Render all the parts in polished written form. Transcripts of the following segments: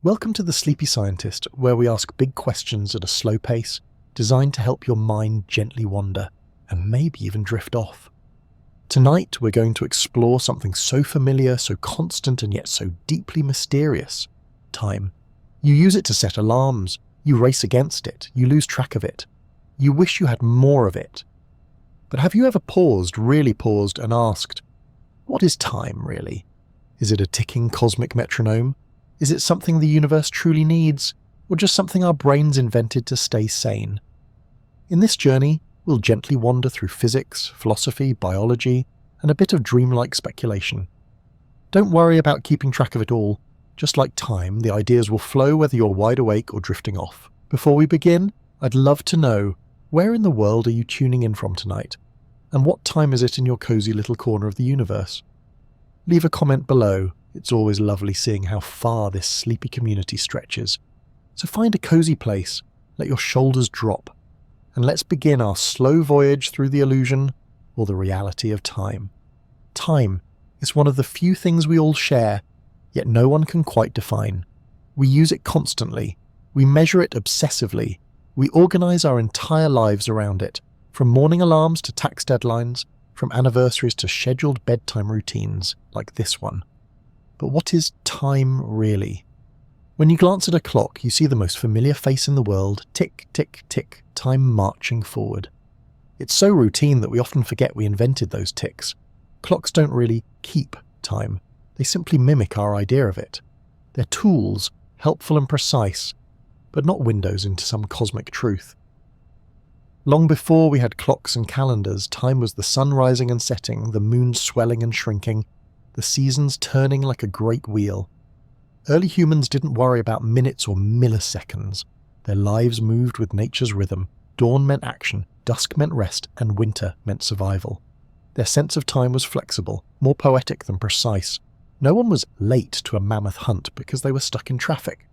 Welcome to The Sleepy Scientist, where we ask big questions at a slow pace, designed to help your mind gently wander, and maybe even drift off. Tonight, we're going to explore something so familiar, so constant, and yet so deeply mysterious: time. You use it to set alarms, you race against it, you lose track of it. You wish you had more of it. But have you ever paused, really paused, and asked, what is time, really? Is it a ticking cosmic metronome? Is it something the universe truly needs, or just something our brains invented to stay sane? In this journey, we'll gently wander through physics, philosophy, biology, and a bit of dreamlike speculation. Don't worry about keeping track of it all. Just like time, the ideas will flow whether you're wide awake or drifting off. Before we begin, I'd love to know, where in the world are you tuning in from tonight? And what time is it in your cozy little corner of the universe? Leave a comment below. It's always lovely seeing how far this sleepy community stretches. So find a cozy place, let your shoulders drop, and let's begin our slow voyage through the illusion or the reality of time. Time is one of the few things we all share, yet no one can quite define. We use it constantly. We measure it obsessively. We organize our entire lives around it, from morning alarms to tax deadlines, from anniversaries to scheduled bedtime routines like this one. But what is time really? When you glance at a clock, you see the most familiar face in the world: tick, tick, tick, time marching forward. It's so routine that we often forget we invented those ticks. Clocks don't really keep time. They simply mimic our idea of it. They're tools, helpful and precise, but not windows into some cosmic truth. Long before we had clocks and calendars, time was the sun rising and setting, the moon swelling and shrinking, the seasons turning like a great wheel. Early humans didn't worry about minutes or milliseconds. Their lives moved with nature's rhythm. Dawn meant action, dusk meant rest, and winter meant survival. Their sense of time was flexible, more poetic than precise. No one was late to a mammoth hunt because they were stuck in traffic.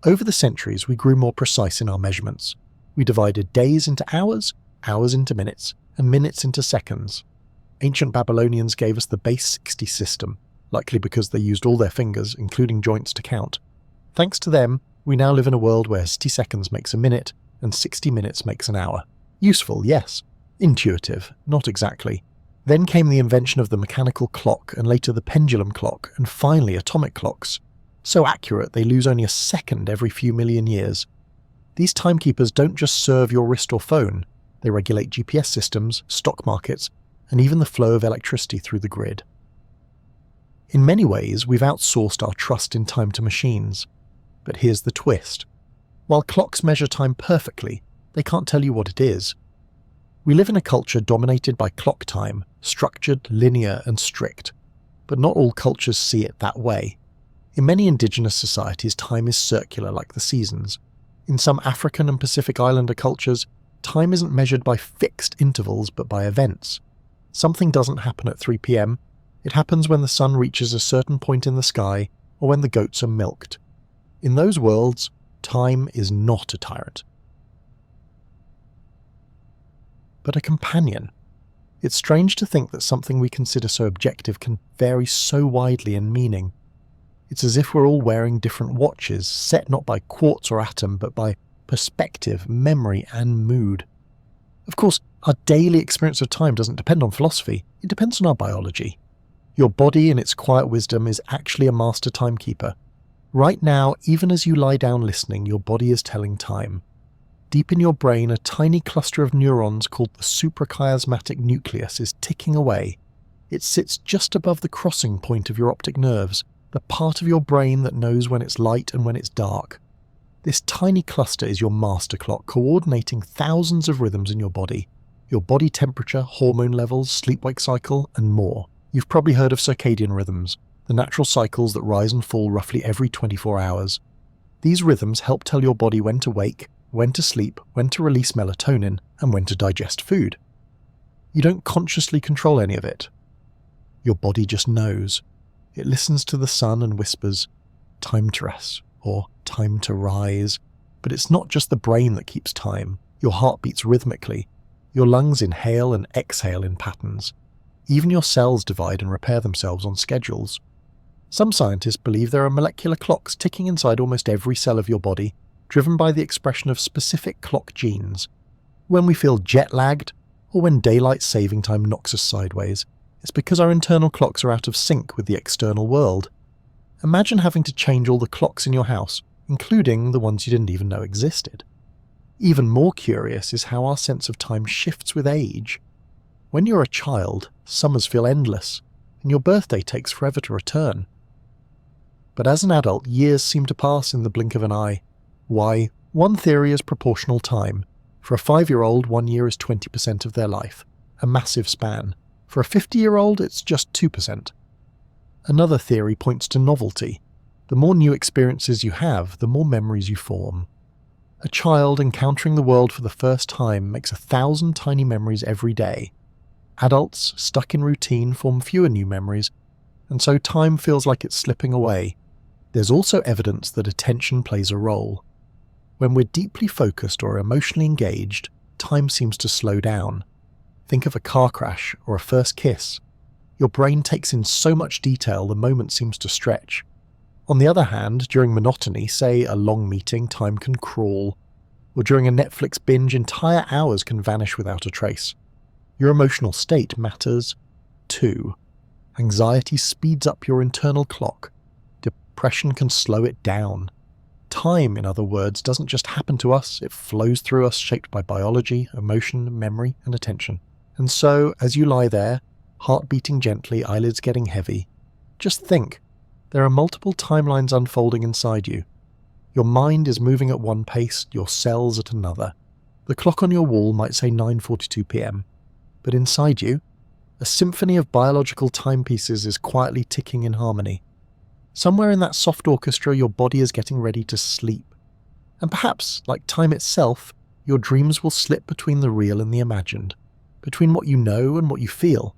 Over the centuries, we grew more precise in our measurements. We divided days into hours, hours into minutes, and minutes into seconds. Ancient Babylonians gave us the base 60 system, likely because they used all their fingers, including joints, to count. Thanks to them, we now live in a world where 60 seconds makes a minute, and 60 minutes makes an hour. Useful, yes. Intuitive, not exactly. Then came the invention of the mechanical clock, and later the pendulum clock, and finally atomic clocks. So accurate they lose only a second every few million years. These timekeepers don't just serve your wrist or phone. They regulate GPS systems, stock markets, and even the flow of electricity through the grid. In many ways, we've outsourced our trust in time to machines. But here's the twist. While clocks measure time perfectly, they can't tell you what it is. We live in a culture dominated by clock time, structured, linear, and strict. But not all cultures see it that way. In many indigenous societies, time is circular like the seasons. In some African and Pacific Islander cultures, time isn't measured by fixed intervals but by events. Something doesn't happen at 3 p.m. It happens when the sun reaches a certain point in the sky or when the goats are milked. In those worlds, time is not a tyrant, but a companion. It's strange to think that something we consider so objective can vary so widely in meaning. It's as if we're all wearing different watches, set not by quartz or atom, but by perspective, memory, and mood. Of course, our daily experience of time doesn't depend on philosophy, it depends on our biology. Your body, in its quiet wisdom, is actually a master timekeeper. Right now, even as you lie down listening, your body is telling time. Deep in your brain, a tiny cluster of neurons called the suprachiasmatic nucleus is ticking away. It sits just above the crossing point of your optic nerves, the part of your brain that knows when it's light and when it's dark. This tiny cluster is your master clock, coordinating thousands of rhythms in your body temperature, hormone levels, sleep-wake cycle, and more. You've probably heard of circadian rhythms, the natural cycles that rise and fall roughly every 24 hours. These rhythms help tell your body when to wake, when to sleep, when to release melatonin, and when to digest food. You don't consciously control any of it. Your body just knows. It listens to the sun and whispers, time to rest, or time to rise. But it's not just the brain that keeps time. Your heart beats rhythmically. Your lungs inhale and exhale in patterns. Even your cells divide and repair themselves on schedules. Some scientists believe there are molecular clocks ticking inside almost every cell of your body, driven by the expression of specific clock genes. When we feel jet-lagged, or when daylight saving time knocks us sideways, it's because our internal clocks are out of sync with the external world. Imagine having to change all the clocks in your house, including the ones you didn't even know existed. Even more curious is how our sense of time shifts with age. When you're a child, summers feel endless, and your birthday takes forever to return. But as an adult, years seem to pass in the blink of an eye. Why? One theory is proportional time. For a 5-year-old, 1 year is 20% of their life, a massive span. For a 50-year-old, it's just 2%. Another theory points to novelty. The more new experiences you have, the more memories you form. A child encountering the world for the first time makes 1,000 tiny memories every day. Adults, stuck in routine, form fewer new memories, and so time feels like it's slipping away. There's also evidence that attention plays a role. When we're deeply focused or emotionally engaged, time seems to slow down. Think of a car crash or a first kiss. Your brain takes in so much detail the moment seems to stretch. On the other hand, during monotony, say a long meeting, time can crawl. Or during a Netflix binge, entire hours can vanish without a trace. Your emotional state matters too. Anxiety speeds up your internal clock. Depression can slow it down. Time, in other words, doesn't just happen to us, it flows through us, shaped by biology, emotion, memory, and attention. And so, as you lie there, heart beating gently, eyelids getting heavy, just think, there are multiple timelines unfolding inside you. Your mind is moving at one pace, your cells at another. The clock on your wall might say 9:42 p.m, but inside you, a symphony of biological timepieces is quietly ticking in harmony. Somewhere in that soft orchestra, your body is getting ready to sleep. And perhaps, like time itself, your dreams will slip between the real and the imagined, between what you know and what you feel.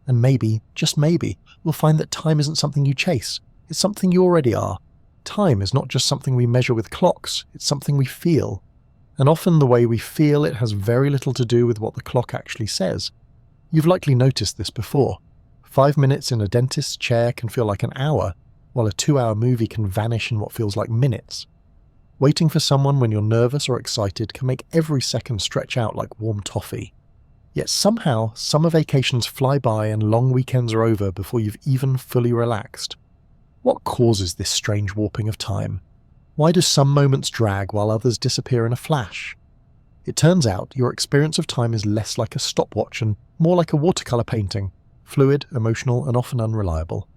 And maybe, just maybe, you'll find that time isn't something you chase, it's something you already are. Time is not just something we measure with clocks, it's something we feel. And often the way we feel it has very little to do with what the clock actually says. You've likely noticed this before. 5 minutes in a dentist's chair can feel like an hour, while a 2-hour movie can vanish in what feels like minutes. Waiting for someone when you're nervous or excited can make every second stretch out like warm toffee. Yet somehow, summer vacations fly by and long weekends are over before you've even fully relaxed. What causes this strange warping of time? Why do some moments drag while others disappear in a flash? It turns out your experience of time is less like a stopwatch and more like a watercolor painting, fluid, emotional, and often unreliable.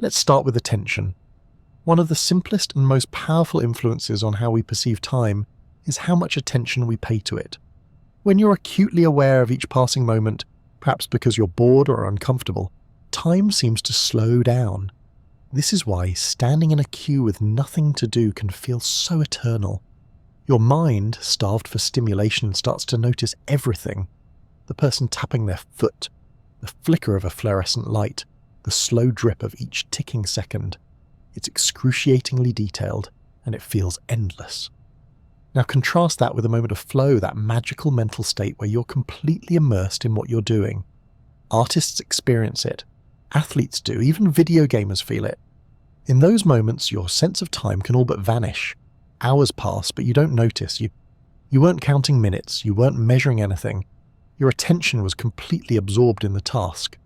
Let's start with attention. One of the simplest and most powerful influences on how we perceive time is how much attention we pay to it. When you're acutely aware of each passing moment, perhaps because you're bored or uncomfortable, time seems to slow down. This is why standing in a queue with nothing to do can feel so eternal. Your mind, starved for stimulation, starts to notice everything. The person tapping their foot, the flicker of a fluorescent light, the slow drip of each ticking second. It's excruciatingly detailed, and it feels endless. Now contrast that with a moment of flow, that magical mental state where you're completely immersed in what you're doing. Artists experience it. Athletes do. Even video gamers feel it. In those moments, your sense of time can all but vanish. Hours pass, but you don't notice. You weren't counting minutes. You weren't measuring anything. Your attention was completely absorbed in the task.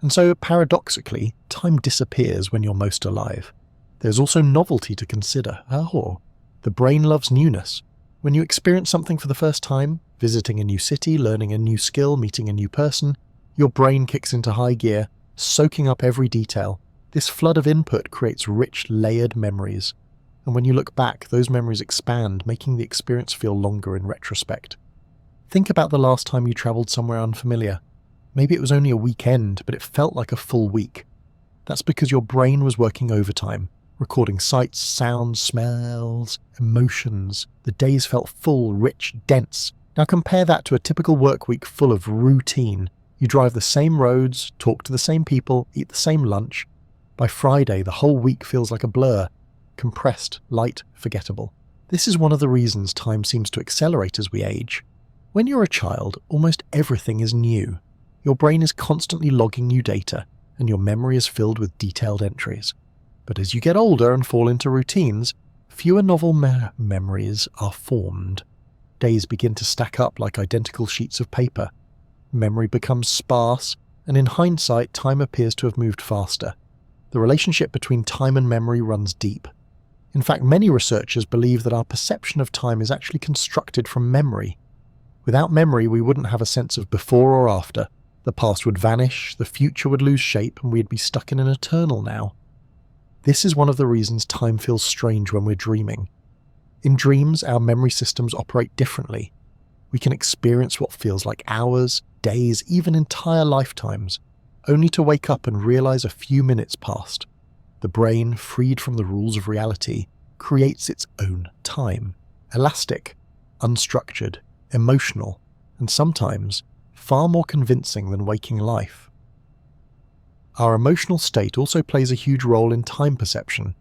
And so, paradoxically, time disappears when you're most alive. There's also novelty to consider. The brain loves newness. When you experience something for the first time, visiting a new city, learning a new skill, meeting a new person, your brain kicks into high gear, soaking up every detail. This flood of input creates rich, layered memories. And when you look back, those memories expand, making the experience feel longer in retrospect. Think about the last time you traveled somewhere unfamiliar. Maybe it was only a weekend, but it felt like a full week. That's because your brain was working overtime, recording sights, sounds, smells, emotions. The days felt full, rich, dense. Now compare that to a typical work week full of routine. You drive the same roads, talk to the same people, eat the same lunch. By Friday, the whole week feels like a blur. Compressed, light, forgettable. This is one of the reasons time seems to accelerate as we age. When you're a child, almost everything is new. Your brain is constantly logging new data, and your memory is filled with detailed entries. But as you get older and fall into routines, fewer novel memories are formed. Days begin to stack up like identical sheets of paper. Memory becomes sparse, and in hindsight, time appears to have moved faster. The relationship between time and memory runs deep. In fact, many researchers believe that our perception of time is actually constructed from memory. Without memory, we wouldn't have a sense of before or after. The past would vanish, the future would lose shape, and we'd be stuck in an eternal now. This is one of the reasons time feels strange when we're dreaming. In dreams, our memory systems operate differently. We can experience what feels like hours, days, even entire lifetimes, only to wake up and realize a few minutes passed. The brain, freed from the rules of reality, creates its own time. Elastic, unstructured, emotional, and sometimes far more convincing than waking life. Our emotional state also plays a huge role in time perception.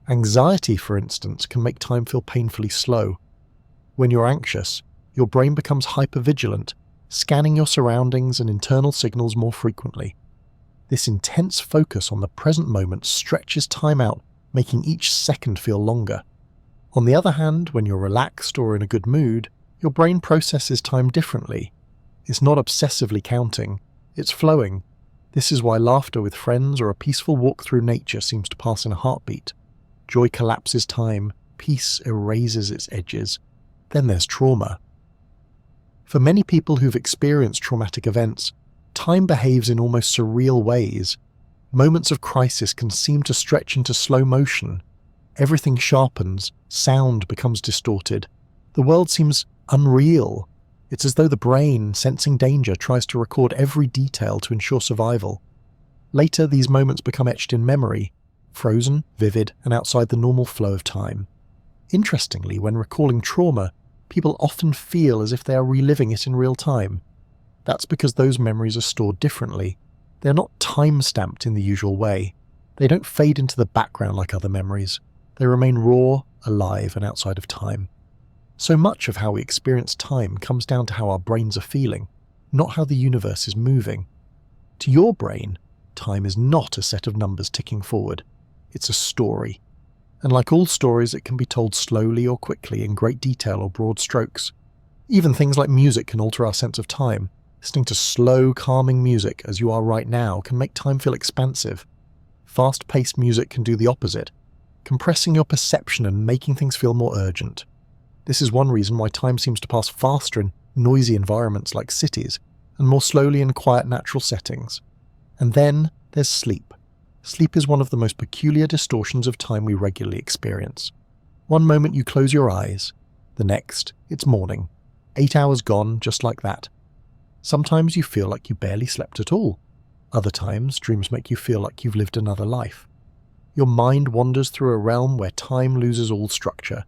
Anxiety, for instance, can make time feel painfully slow. When you're anxious, your brain becomes hypervigilant, scanning your surroundings and internal signals more frequently. This intense focus on the present moment stretches time out, making each second feel longer. On the other hand, when you're relaxed or in a good mood, your brain processes time differently. It's not obsessively counting, it's flowing. This is why laughter with friends or a peaceful walk through nature seems to pass in a heartbeat. Joy collapses time, peace erases its edges. Then there's trauma. For many people who've experienced traumatic events, time behaves in almost surreal ways. Moments of crisis can seem to stretch into slow motion. Everything sharpens, sound becomes distorted. The world seems unreal. It's as though the brain, sensing danger, tries to record every detail to ensure survival. Later, these moments become etched in memory, frozen, vivid, and outside the normal flow of time. Interestingly, when recalling trauma, people often feel as if they are reliving it in real time. That's because those memories are stored differently. They're not time-stamped in the usual way. They don't fade into the background like other memories. They remain raw, alive, and outside of time. So much of how we experience time comes down to how our brains are feeling, not how the universe is moving. To your brain, time is not a set of numbers ticking forward. It's a story. And like all stories, it can be told slowly or quickly, in great detail or broad strokes. Even things like music can alter our sense of time. Listening to slow, calming music, as you are right now, can make time feel expansive. Fast-paced music can do the opposite, compressing your perception and making things feel more urgent. This is one reason why time seems to pass faster in noisy environments like cities, and more slowly in quiet natural settings. And then there's sleep. Sleep is one of the most peculiar distortions of time we regularly experience. One moment you close your eyes, the next, it's morning. 8 hours gone, just like that. Sometimes you feel like you barely slept at all. Other times, dreams make you feel like you've lived another life. Your mind wanders through a realm where time loses all structure,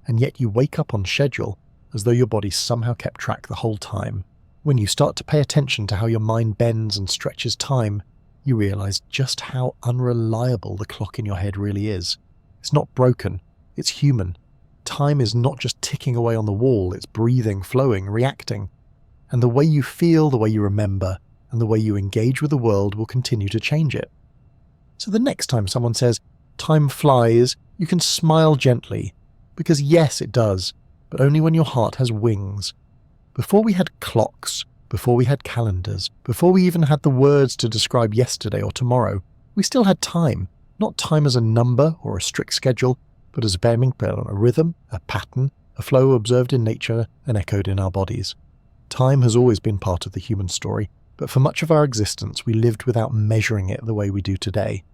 and yet you wake up on schedule as though your body somehow kept track the whole time. When you start to pay attention to how your mind bends and stretches time, you realize just how unreliable the clock in your head really is. It's not broken, it's human. Time is not just ticking away on the wall, it's breathing, flowing, reacting. And the way you feel, the way you remember, and the way you engage with the world will continue to change it. So the next time someone says, "Time flies," you can smile gently, because yes, it does, but only when your heart has wings. Before we had clocks, before we had calendars, before we even had the words to describe yesterday or tomorrow, we still had time. Not time as a number or a strict schedule, but as a rhythm, a pattern, a flow observed in nature and echoed in our bodies. Time has always been part of the human story, but for much of our existence we lived without measuring it the way we do today.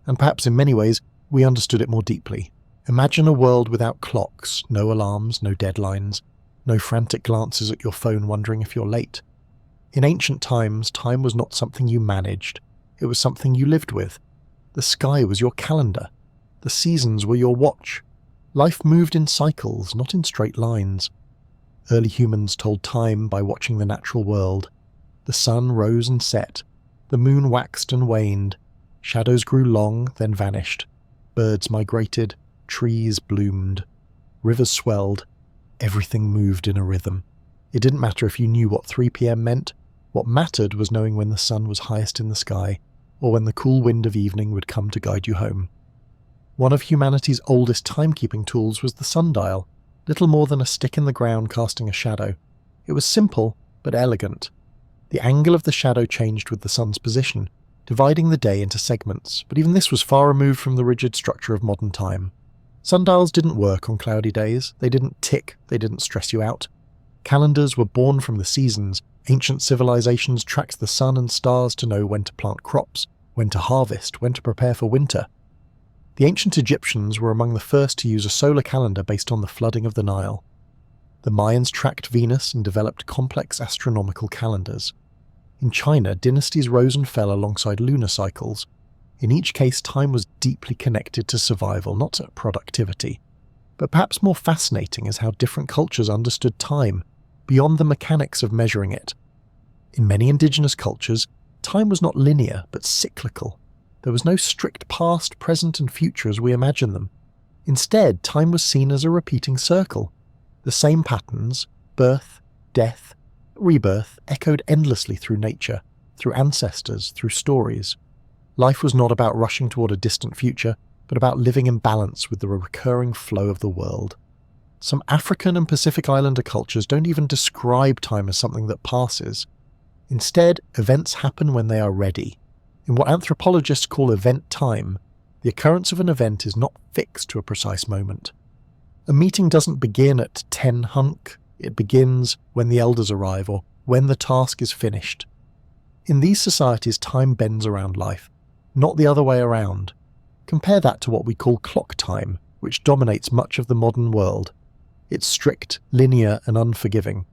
And perhaps in many ways, we understood it more deeply. Imagine a world without clocks, no alarms, no deadlines, no frantic glances at your phone wondering if you're late. In ancient times, time was not something you managed, it was something you lived with. The sky was your calendar. The seasons were your watch. Life moved in cycles, not in straight lines. Early humans told time by watching the natural world. The sun rose and set. The moon waxed and waned. Shadows grew long, then vanished. Birds migrated. Trees bloomed. Rivers swelled. Everything moved in a rhythm. It didn't matter if you knew what 3 p.m. meant. What mattered was knowing when the sun was highest in the sky, or when the cool wind of evening would come to guide you home. One of humanity's oldest timekeeping tools was the sundial, little more than a stick in the ground casting a shadow. It was simple, but elegant. The angle of the shadow changed with the sun's position, dividing the day into segments, but even this was far removed from the rigid structure of modern time. Sundials didn't work on cloudy days, they didn't tick, they didn't stress you out. Calendars were born from the seasons. Ancient civilizations tracked the sun and stars to know when to plant crops, when to harvest, when to prepare for winter. The ancient Egyptians were among the first to use a solar calendar based on the flooding of the Nile. The Mayans tracked Venus and developed complex astronomical calendars. In China, dynasties rose and fell alongside lunar cycles. In each case, time was deeply connected to survival, not to productivity. But perhaps more fascinating is how different cultures understood time, beyond the mechanics of measuring it. In many indigenous cultures, time was not linear, but cyclical. There was no strict past, present, and future as we imagine them. Instead, time was seen as a repeating circle. The same patterns, birth, death, rebirth, echoed endlessly through nature, through ancestors, through stories. Life was not about rushing toward a distant future, but about living in balance with the recurring flow of the world. Some African and Pacific Islander cultures don't even describe time as something that passes. Instead, events happen when they are ready. In what anthropologists call event time, the occurrence of an event is not fixed to a precise moment. A meeting doesn't begin at 10 hunk, it begins when the elders arrive or when the task is finished. In these societies, time bends around life, not the other way around. Compare that to what we call clock time, which dominates much of the modern world. It's strict, linear, and unforgiving.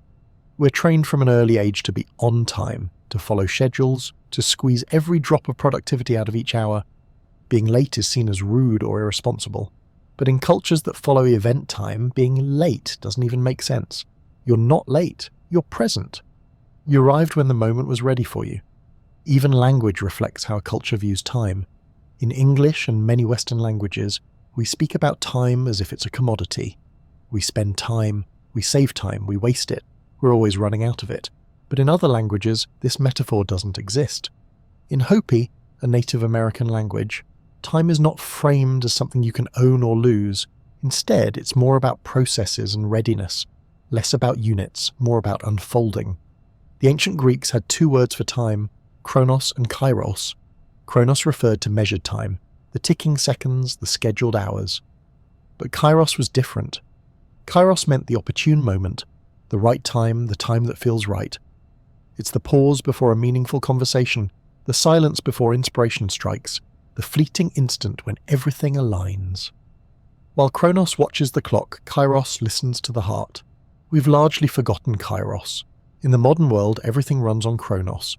We're trained from an early age to be on time, to follow schedules, to squeeze every drop of productivity out of each hour. Being late is seen as rude or irresponsible. But in cultures that follow event time, being late doesn't even make sense. You're not late, you're present. You arrived when the moment was ready for you. Even language reflects how a culture views time. In English and many Western languages, we speak about time as if it's a commodity. We spend time, we save time, we waste it. We're always running out of it. But in other languages, this metaphor doesn't exist. In Hopi, a Native American language, time is not framed as something you can own or lose. Instead, it's more about processes and readiness, less about units, more about unfolding. The ancient Greeks had two words for time, chronos and kairos. Chronos referred to measured time, the ticking seconds, the scheduled hours. But kairos was different. Kairos meant the opportune moment, the right time, the time that feels right. It's the pause before a meaningful conversation, the silence before inspiration strikes, the fleeting instant when everything aligns. While Chronos watches the clock, Kairos listens to the heart. We've largely forgotten Kairos. In the modern world, everything runs on Chronos.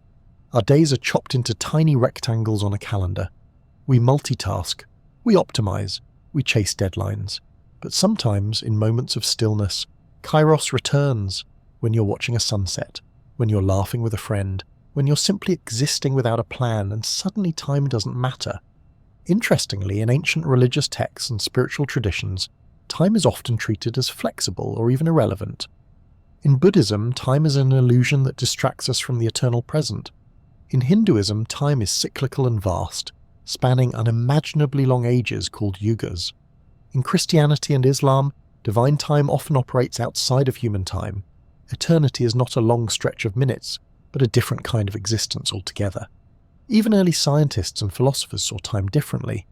Our days are chopped into tiny rectangles on a calendar. We multitask, we optimize, we chase deadlines. But sometimes, in moments of stillness, Kairos returns when you're watching a sunset, when you're laughing with a friend, when you're simply existing without a plan and suddenly time doesn't matter. Interestingly, in ancient religious texts and spiritual traditions, time is often treated as flexible or even irrelevant. In Buddhism, time is an illusion that distracts us from the eternal present. In Hinduism, time is cyclical and vast, spanning unimaginably long ages called yugas. In Christianity and Islam, divine time often operates outside of human time. Eternity is not a long stretch of minutes, but a different kind of existence altogether. Even early scientists and philosophers saw time differently.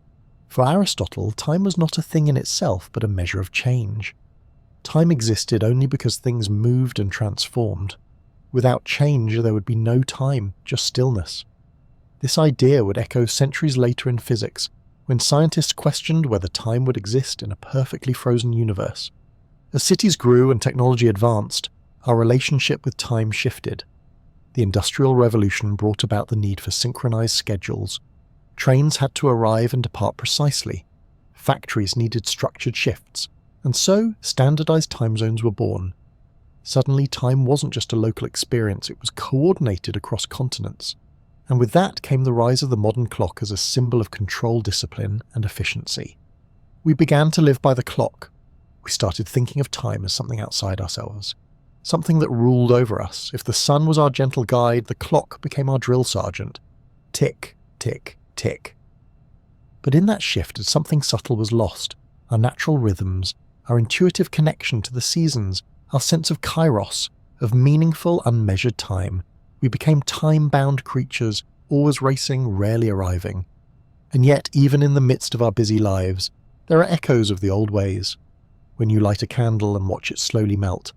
For Aristotle, time was not a thing in itself, but a measure of change. Time existed only because things moved and transformed. Without change, there would be no time, just stillness. This idea would echo centuries later in physics, when scientists questioned whether time would exist in a perfectly frozen universe. As cities grew and technology advanced, our relationship with time shifted. The Industrial Revolution brought about the need for synchronized schedules. Trains had to arrive and depart precisely. Factories needed structured shifts, and so standardized time zones were born. Suddenly, time wasn't just a local experience, it was coordinated across continents. And with that came the rise of the modern clock as a symbol of control, discipline, and efficiency. We began to live by the clock. We started thinking of time as something outside ourselves, something that ruled over us. If the sun was our gentle guide, the clock became our drill sergeant. Tick, tick, tick. But in that shift, something subtle was lost: our natural rhythms, our intuitive connection to the seasons, our sense of kairos, of meaningful, unmeasured time. We became time-bound creatures, always racing, rarely arriving. And yet, even in the midst of our busy lives, there are echoes of the old ways. When you light a candle and watch it slowly melt,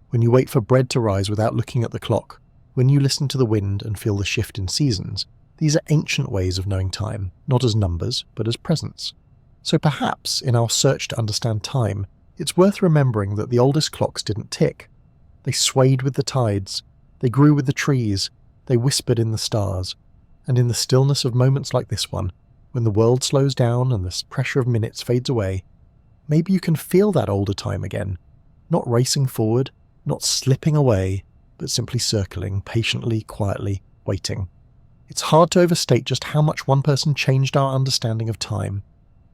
when you wait for bread to rise without looking at the clock, when you listen to the wind and feel the shift in seasons, these are ancient ways of knowing time, not as numbers, but as presence. So perhaps, in our search to understand time, it's worth remembering that the oldest clocks didn't tick. They swayed with the tides, they grew with the trees, they whispered in the stars. And in the stillness of moments like this one, when the world slows down and the pressure of minutes fades away, maybe you can feel that older time again, not racing forward, not slipping away, but simply circling, patiently, quietly, waiting. It's hard to overstate just how much one person changed our understanding of time.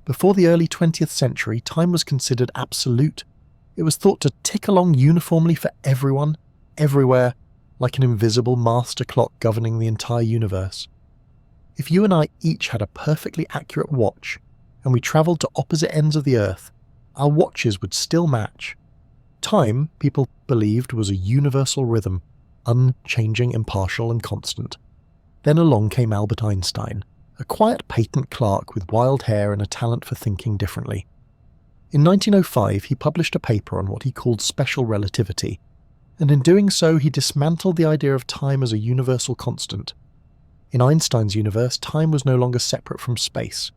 Before the early 20th century, time was considered absolute. It was thought to tick along uniformly for everyone, everywhere, like an invisible master clock governing the entire universe. If you and I each had a perfectly accurate watch, and we travelled to opposite ends of the earth, our watches would still match. Time, people believed, was a universal rhythm, unchanging, impartial, and constant. Then along came Albert Einstein, a quiet patent clerk with wild hair and a talent for thinking differently. In 1905, he published a paper on what he called special relativity, and in doing so he dismantled the idea of time as a universal constant. In Einstein's universe, time was no longer separate from space.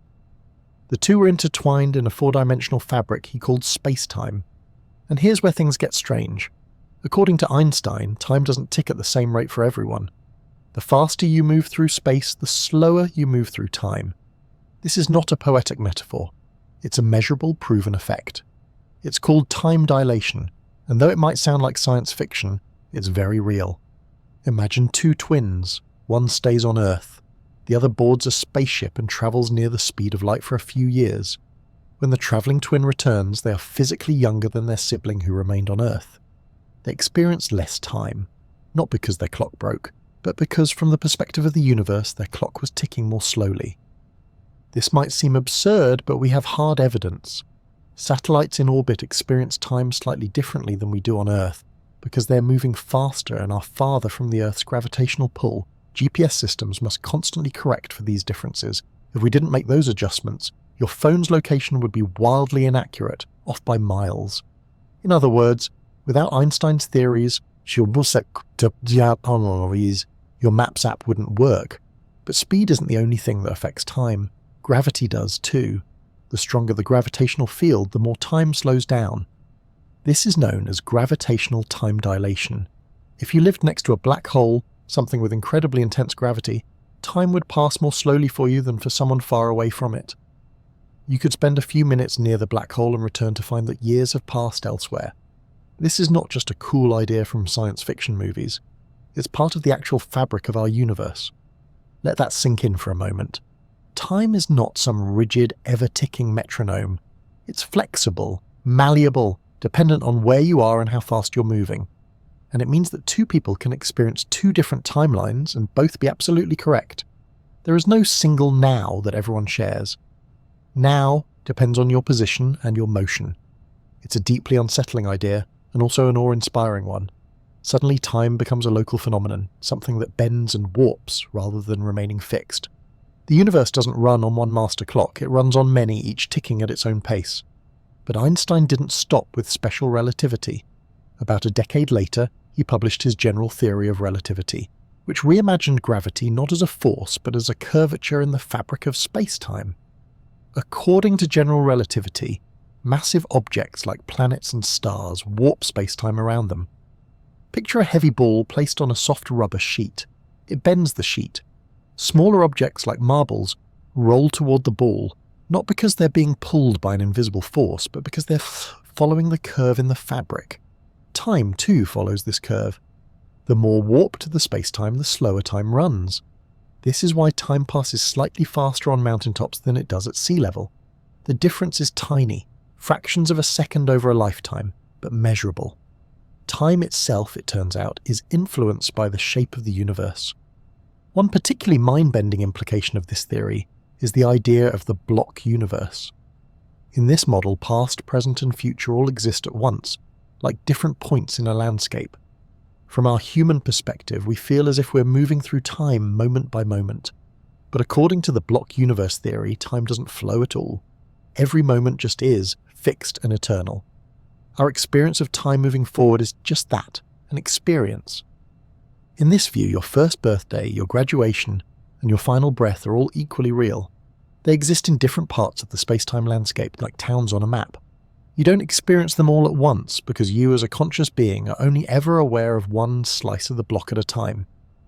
The two were intertwined in a four-dimensional fabric he called space-time. And here's where things get strange. According to Einstein, time doesn't tick at the same rate for everyone. The faster you move through space, the slower you move through time. This is not a poetic metaphor. It's a measurable, proven effect. It's called time dilation, and though it might sound like science fiction, it's very real. Imagine two twins. One stays on Earth. The other boards a spaceship and travels near the speed of light for a few years. When the travelling twin returns, they are physically younger than their sibling who remained on Earth. They experience less time, not because their clock broke, but because from the perspective of the universe, their clock was ticking more slowly. This might seem absurd, but we have hard evidence. Satellites in orbit experience time slightly differently than we do on Earth, because they're moving faster and are farther from the Earth's gravitational pull. GPS systems must constantly correct for these differences. If we didn't make those adjustments, your phone's location would be wildly inaccurate, off by miles. In other words, without Einstein's theories, your Maps app wouldn't work. But speed isn't the only thing that affects time. Gravity does too. The stronger the gravitational field, the more time slows down. This is known as gravitational time dilation. If you lived next to a black hole, something with incredibly intense gravity, time would pass more slowly for you than for someone far away from it. You could spend a few minutes near the black hole and return to find that years have passed elsewhere. This is not just a cool idea from science fiction movies. It's part of the actual fabric of our universe. Let that sink in for a moment. Time is not some rigid, ever-ticking metronome. It's flexible, malleable, dependent on where you are and how fast you're moving. And it means that two people can experience two different timelines and both be absolutely correct. There is no single now that everyone shares. Now depends on your position and your motion. It's a deeply unsettling idea, and also an awe-inspiring one. Suddenly time becomes a local phenomenon, something that bends and warps rather than remaining fixed. The universe doesn't run on one master clock, it runs on many, each ticking at its own pace. But Einstein didn't stop with special relativity. About a decade later, he published his general theory of relativity, which reimagined gravity not as a force but as a curvature in the fabric of space-time. According to general relativity, massive objects like planets and stars warp space-time around them. Picture a heavy ball placed on a soft rubber sheet. It bends the sheet. Smaller objects like marbles roll toward the ball, not because they're being pulled by an invisible force, but because they're following the curve in the fabric. Time, too, follows this curve. The more warped the space-time, the slower time runs. This is why time passes slightly faster on mountaintops than it does at sea level. The difference is tiny, fractions of a second over a lifetime, but measurable. Time itself, it turns out, is influenced by the shape of the universe. One particularly mind-bending implication of this theory is the idea of the block universe. In this model, past, present and future all exist at once, like different points in a landscape. From our human perspective, we feel as if we're moving through time moment by moment. But according to the block universe theory, time doesn't flow at all. Every moment just is, fixed and eternal. Our experience of time moving forward is just that, an experience. In this view, your first birthday, your graduation, and your final breath are all equally real. They exist in different parts of the space-time landscape, like towns on a map. You don't experience them all at once because you as a conscious being are only ever aware of one slice of the block at a time,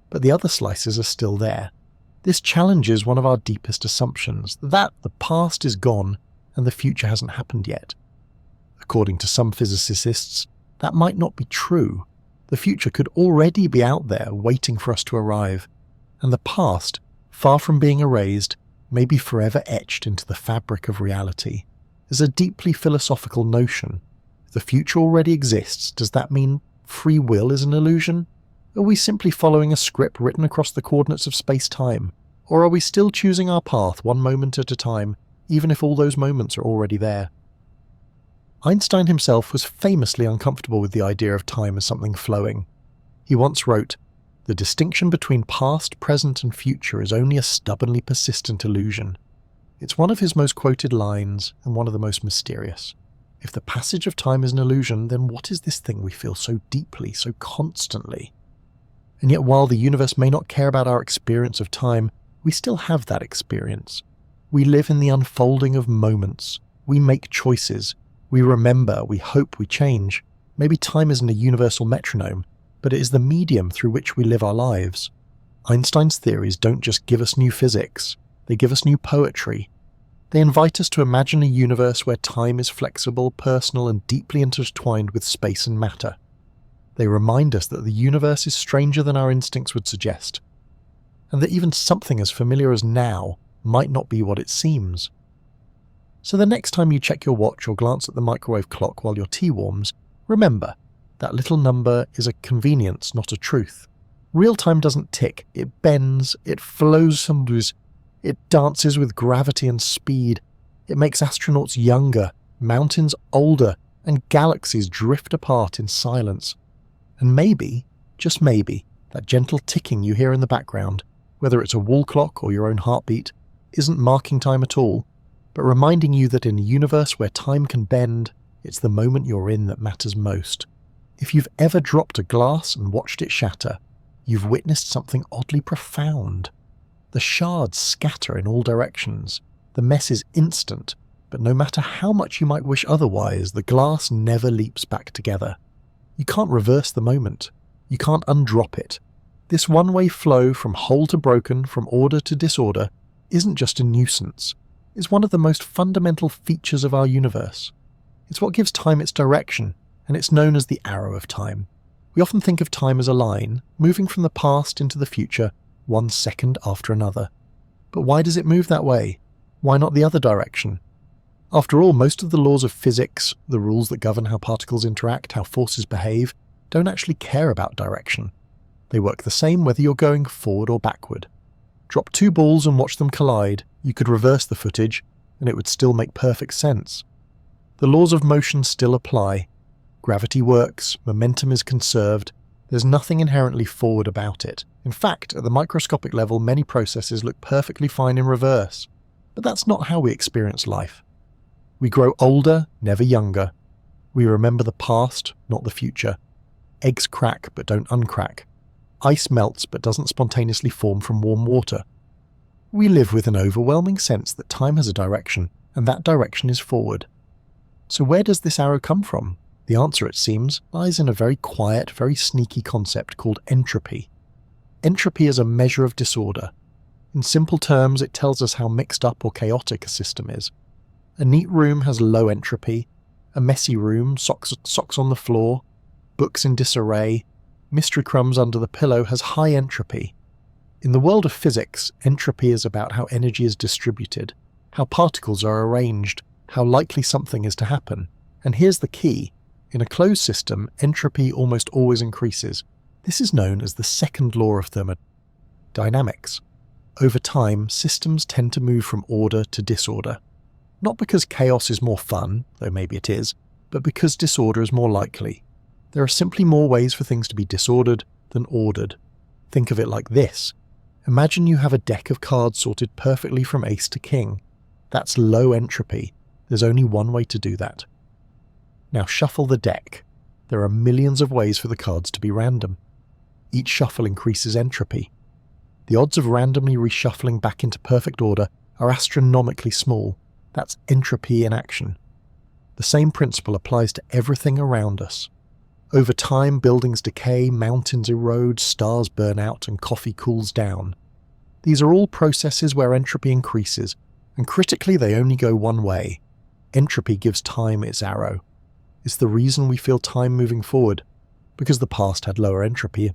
but the other slices are still there. This challenges one of our deepest assumptions, that the past is gone and the future hasn't happened yet. According to some physicists, that might not be true. The future could already be out there waiting for us to arrive, and the past, far from being erased, may be forever etched into the fabric of reality. Is a deeply philosophical notion. If the future already exists, does that mean free will is an illusion? Are we simply following a script written across the coordinates of space-time? Or are we still choosing our path one moment at a time, even if all those moments are already there? Einstein himself was famously uncomfortable with the idea of time as something flowing. He once wrote, "The distinction between past, present and future is only a stubbornly persistent illusion." It's one of his most quoted lines and one of the most mysterious. If the passage of time is an illusion, then what is this thing we feel so deeply, so constantly? And yet while the universe may not care about our experience of time, we still have that experience. We live in the unfolding of moments. We make choices. We remember, we hope, we change. Maybe time isn't a universal metronome, but it is the medium through which we live our lives. Einstein's theories don't just give us new physics, they give us new poetry. They invite us to imagine a universe where time is flexible, personal, and deeply intertwined with space and matter. They remind us that the universe is stranger than our instincts would suggest, and that even something as familiar as now might not be what it seems. So the next time you check your watch or glance at the microwave clock while your tea warms, remember, that little number is a convenience, not a truth. Real time doesn't tick, it bends, it flows some blues. It dances with gravity and speed. It makes astronauts younger, mountains older, and galaxies drift apart in silence. And maybe, just maybe, that gentle ticking you hear in the background, whether it's a wall clock or your own heartbeat, isn't marking time at all, but reminding you that in a universe where time can bend, it's the moment you're in that matters most. If you've ever dropped a glass and watched it shatter, you've witnessed something oddly profound. The shards scatter in all directions. The mess is instant, but no matter how much you might wish otherwise, the glass never leaps back together. You can't reverse the moment. You can't undrop it. This one-way flow from whole to broken, from order to disorder, isn't just a nuisance. It's one of the most fundamental features of our universe. It's what gives time its direction, and it's known as the arrow of time. We often think of time as a line, moving from the past into the future, 1 second after another. But why does it move that way? Why not the other direction? After all, most of the laws of physics, the rules that govern how particles interact, how forces behave, don't actually care about direction. They work the same whether you're going forward or backward. Drop 2 balls and watch them collide, you could reverse the footage, and it would still make perfect sense. The laws of motion still apply. Gravity works, momentum is conserved, there's nothing inherently forward about it. In fact, at the microscopic level, many processes look perfectly fine in reverse. But that's not how we experience life. We grow older, never younger. We remember the past, not the future. Eggs crack but don't uncrack. Ice melts but doesn't spontaneously form from warm water. We live with an overwhelming sense that time has a direction, and that direction is forward. So where does this arrow come from? The answer, it seems, lies in a very quiet, very sneaky concept called entropy. Entropy is a measure of disorder. In simple terms, it tells us how mixed up or chaotic a system is. A neat room has low entropy. A messy room, socks on the floor, books in disarray, mystery crumbs under the pillow has high entropy. In the world of physics, entropy is about how energy is distributed, how particles are arranged, how likely something is to happen. And here's the key. In a closed system, entropy almost always increases. This is known as the second law of thermodynamics. Over time, systems tend to move from order to disorder. Not because chaos is more fun, though maybe it is, but because disorder is more likely. There are simply more ways for things to be disordered than ordered. Think of it like this. Imagine you have a deck of cards sorted perfectly from ace to king. That's low entropy. There's only one way to do that. Now shuffle the deck. There are millions of ways for the cards to be random. Each shuffle increases entropy. The odds of randomly reshuffling back into perfect order are astronomically small. That's entropy in action. The same principle applies to everything around us. Over time, buildings decay, mountains erode, stars burn out, and coffee cools down. These are all processes where entropy increases, and critically they only go one way. Entropy gives time its arrow. It's the reason we feel time moving forward, because the past had lower entropy,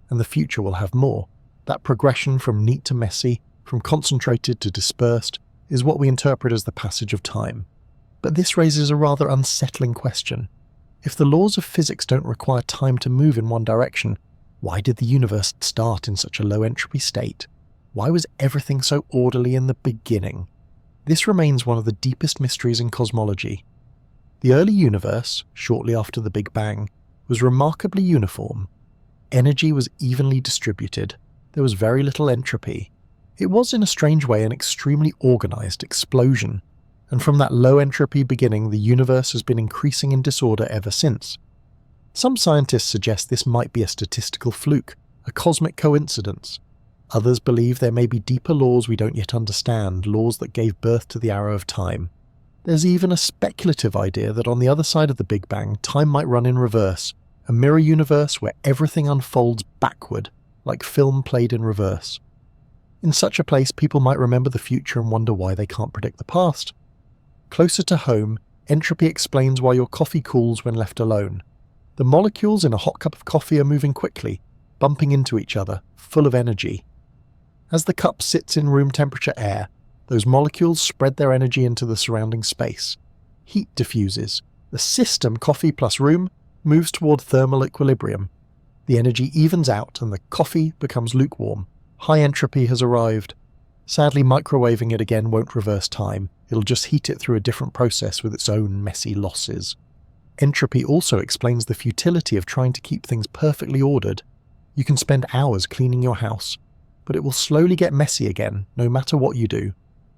and the future will have more. That progression from neat to messy, from concentrated to dispersed, is what we interpret as the passage of time. But this raises a rather unsettling question. If the laws of physics don't require time to move in one direction, why did the universe start in such a low entropy state? Why was everything so orderly in the beginning? This remains one of the deepest mysteries in cosmology. The early universe, shortly after the Big Bang, was remarkably uniform. Energy was evenly distributed. There was very little entropy. It was in a strange way an extremely organized explosion. And from that low entropy beginning, the universe has been increasing in disorder ever since. Some scientists suggest this might be a statistical fluke, a cosmic coincidence. Others believe there may be deeper laws we don't yet understand, laws that gave birth to the arrow of time. There's even a speculative idea that on the other side of the Big Bang, time might run in reverse, a mirror universe where everything unfolds backward, like film played in reverse. In such a place, people might remember the future and wonder why they can't predict the past. Closer to home, entropy explains why your coffee cools when left alone. The molecules in a hot cup of coffee are moving quickly, bumping into each other, full of energy. As the cup sits in room temperature air, those molecules spread their energy into the surrounding space. Heat diffuses. The system, coffee plus room, moves toward thermal equilibrium. The energy evens out and the coffee becomes lukewarm. High entropy has arrived. Sadly, microwaving it again won't reverse time. It'll just heat it through a different process with its own messy losses. Entropy also explains the futility of trying to keep things perfectly ordered. You can spend hours cleaning your house, but it will slowly get messy again, no matter what you do.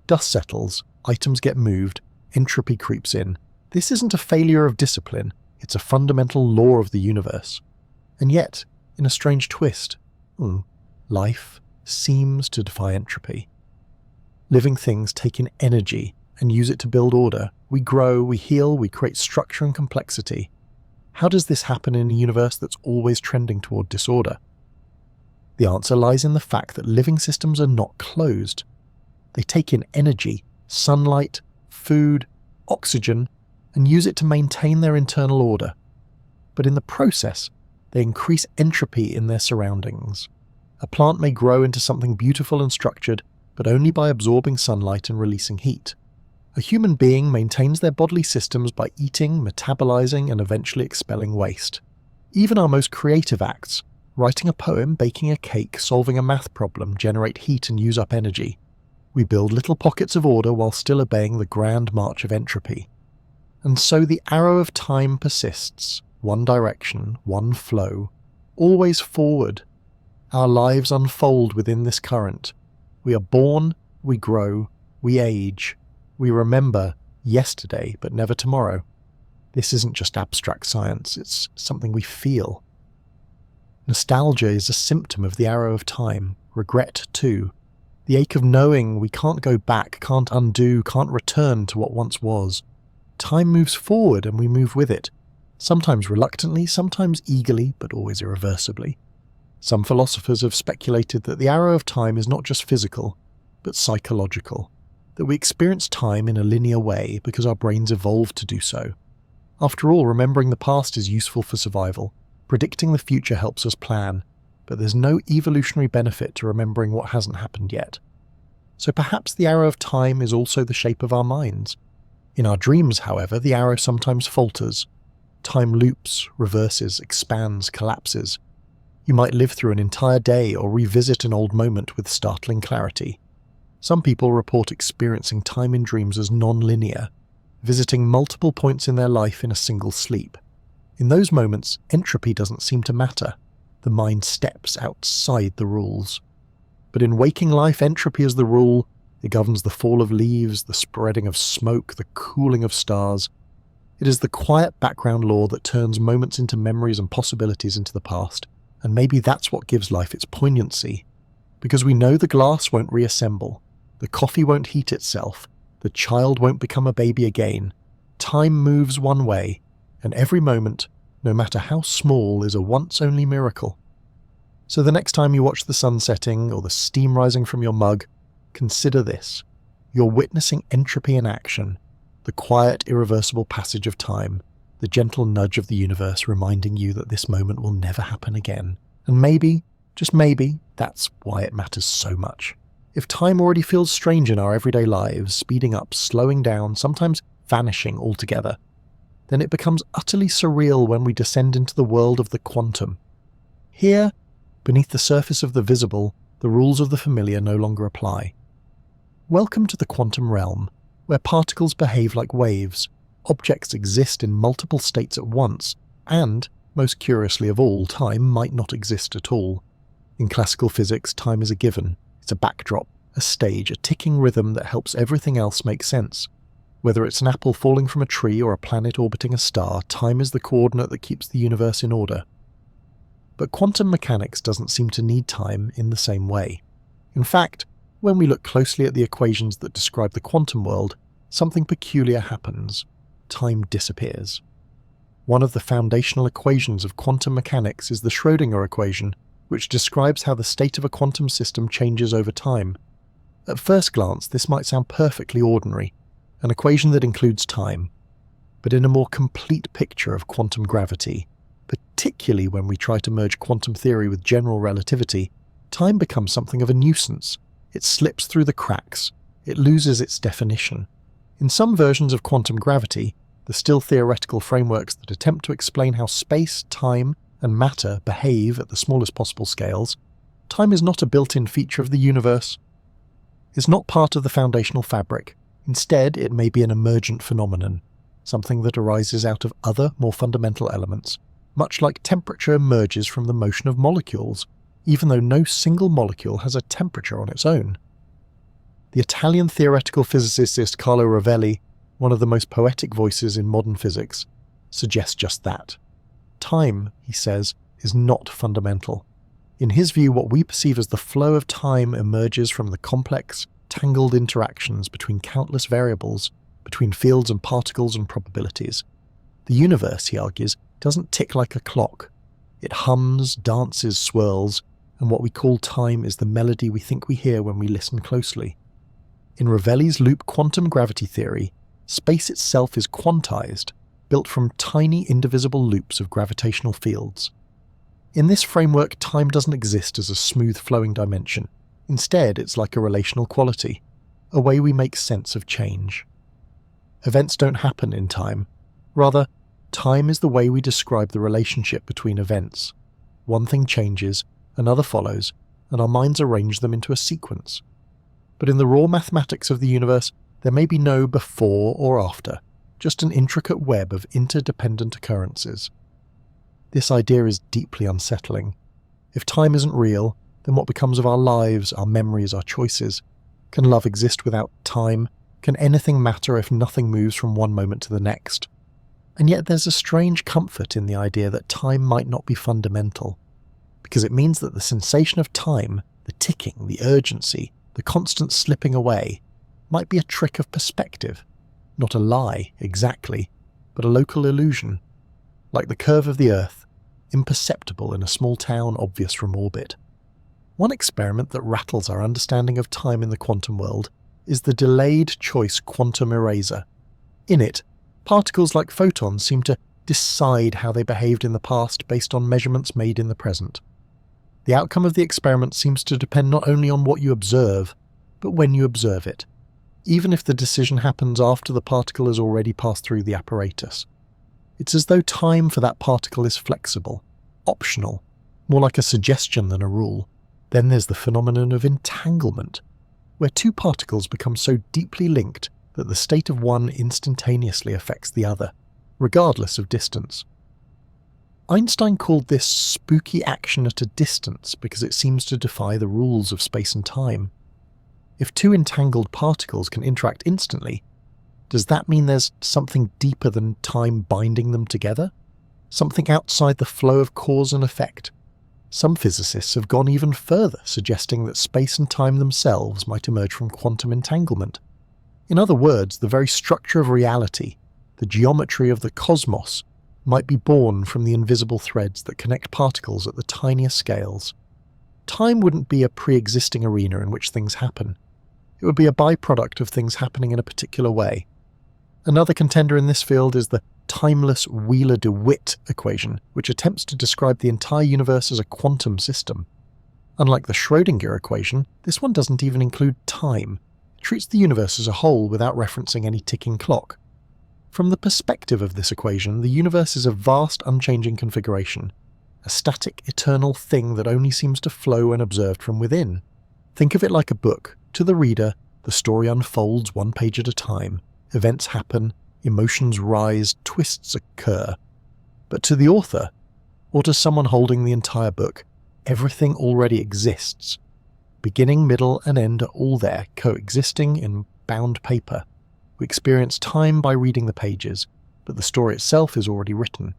Dust settles, items get moved, entropy creeps in. This isn't a failure of discipline, it's a fundamental law of the universe. And yet, in a strange twist, life seems to defy entropy. Living things take in energy and use it to build order. We grow, we heal, we create structure and complexity. How does this happen in a universe that's always trending toward disorder? The answer lies in the fact that living systems are not closed. They take in energy, sunlight, food, oxygen, and use it to maintain their internal order. But in the process, they increase entropy in their surroundings. A plant may grow into something beautiful and structured, but only by absorbing sunlight and releasing heat. A human being maintains their bodily systems by eating, metabolizing, and eventually expelling waste. Even our most creative acts, writing a poem, baking a cake, solving a math problem, generate heat and use up energy. We build little pockets of order while still obeying the grand march of entropy. And so the arrow of time persists, one direction, one flow, always forward. Our lives unfold within this current. We are born, we grow, we age. We remember yesterday, but never tomorrow. This isn't just abstract science, it's something we feel. Nostalgia is a symptom of the arrow of time, regret too. The ache of knowing we can't go back, can't undo, can't return to what once was. Time moves forward and we move with it, sometimes reluctantly, sometimes eagerly, but always irreversibly. Some philosophers have speculated that the arrow of time is not just physical, but psychological, that we experience time in a linear way because our brains evolved to do so. After all, remembering the past is useful for survival. Predicting the future helps us plan, but there's no evolutionary benefit to remembering what hasn't happened yet. So perhaps the arrow of time is also the shape of our minds. In our dreams, however, the arrow sometimes falters. Time loops, reverses, expands, collapses. You might live through an entire day or revisit an old moment with startling clarity. Some people report experiencing time in dreams as non-linear, visiting multiple points in their life in a single sleep. In those moments, entropy doesn't seem to matter. The mind steps outside the rules. But in waking life, entropy is the rule. It governs the fall of leaves, the spreading of smoke, the cooling of stars. It is the quiet background law that turns moments into memories and possibilities into the past. And maybe that's what gives life its poignancy. Because we know the glass won't reassemble, the coffee won't heat itself, the child won't become a baby again. Time moves one way, and every moment, no matter how small, is a once-only miracle. So the next time you watch the sun setting or the steam rising from your mug, consider this. You're witnessing entropy in action, the quiet, irreversible passage of time, the gentle nudge of the universe reminding you that this moment will never happen again. And maybe, just maybe, that's why it matters so much. If time already feels strange in our everyday lives, speeding up, slowing down, sometimes vanishing altogether, then it becomes utterly surreal when we descend into the world of the quantum. Here, beneath the surface of the visible, the rules of the familiar no longer apply. Welcome to the quantum realm, where particles behave like waves, objects exist in multiple states at once, and, most curiously of all, time might not exist at all. In classical physics, time is a given. It's a backdrop, a stage, a ticking rhythm that helps everything else make sense. Whether it's an apple falling from a tree or a planet orbiting a star, time is the coordinate that keeps the universe in order. But quantum mechanics doesn't seem to need time in the same way. In fact, when we look closely at the equations that describe the quantum world, something peculiar happens. Time disappears. One of the foundational equations of quantum mechanics is the Schrödinger equation, which describes how the state of a quantum system changes over time. At first glance, this might sound perfectly ordinary, an equation that includes time. But in a more complete picture of quantum gravity, particularly when we try to merge quantum theory with general relativity, time becomes something of a nuisance. It slips through the cracks. It loses its definition. In some versions of quantum gravity, the still theoretical frameworks that attempt to explain how space, time, and matter behave at the smallest possible scales, time is not a built-in feature of the universe. It's not part of the foundational fabric. Instead, it may be an emergent phenomenon, something that arises out of other, more fundamental elements, much like temperature emerges from the motion of molecules, even though no single molecule has a temperature on its own. The Italian theoretical physicist Carlo Rovelli, one of the most poetic voices in modern physics, suggests just that. Time, he says, is not fundamental. In his view, what we perceive as the flow of time emerges from the complex, tangled interactions between countless variables, between fields and particles and probabilities. The universe, he argues, doesn't tick like a clock. It hums, dances, swirls, and what we call time is the melody we think we hear when we listen closely. In Rovelli's loop quantum gravity theory, space itself is quantized, built from tiny indivisible loops of gravitational fields. In this framework, time doesn't exist as a smooth flowing dimension. Instead, it's like a relational quality, a way we make sense of change. Events don't happen in time. Rather, time is the way we describe the relationship between events. One thing changes, another follows, and our minds arrange them into a sequence. But in the raw mathematics of the universe, there may be no before or after, just an intricate web of interdependent occurrences. This idea is deeply unsettling. If time isn't real, then what becomes of our lives, our memories, our choices? Can love exist without time? Can anything matter if nothing moves from one moment to the next? And yet there's a strange comfort in the idea that time might not be fundamental, because it means that the sensation of time, the ticking, the urgency, the constant slipping away, might be a trick of perspective. Not a lie, exactly, but a local illusion. Like the curve of the Earth, imperceptible in a small town, obvious from orbit. One experiment that rattles our understanding of time in the quantum world is the delayed choice quantum eraser. In it, particles like photons seem to decide how they behaved in the past based on measurements made in the present. The outcome of the experiment seems to depend not only on what you observe, but when you observe it, even if the decision happens after the particle has already passed through the apparatus. It's as though time for that particle is flexible, optional, more like a suggestion than a rule. Then there's the phenomenon of entanglement, where two particles become so deeply linked that the state of one instantaneously affects the other, regardless of distance. Einstein called this spooky action at a distance because it seems to defy the rules of space and time. If two entangled particles can interact instantly, does that mean there's something deeper than time binding them together? Something outside the flow of cause and effect? Some physicists have gone even further, suggesting that space and time themselves might emerge from quantum entanglement. In other words, the very structure of reality, the geometry of the cosmos, might be born from the invisible threads that connect particles at the tiniest scales. Time wouldn't be a pre-existing arena in which things happen. It would be a byproduct of things happening in a particular way. Another contender in this field is the timeless Wheeler-DeWitt equation, which attempts to describe the entire universe as a quantum system. Unlike the Schrödinger equation, this one doesn't even include time. It treats the universe as a whole without referencing any ticking clock. From the perspective of this equation, the universe is a vast, unchanging configuration, a static, eternal thing that only seems to flow when observed from within. Think of it like a book. To the reader, the story unfolds one page at a time. Events happen, emotions rise, twists occur. But to the author, or to someone holding the entire book, everything already exists. Beginning, middle, and end are all there, coexisting in bound paper. We experience time by reading the pages, but the story itself is already written.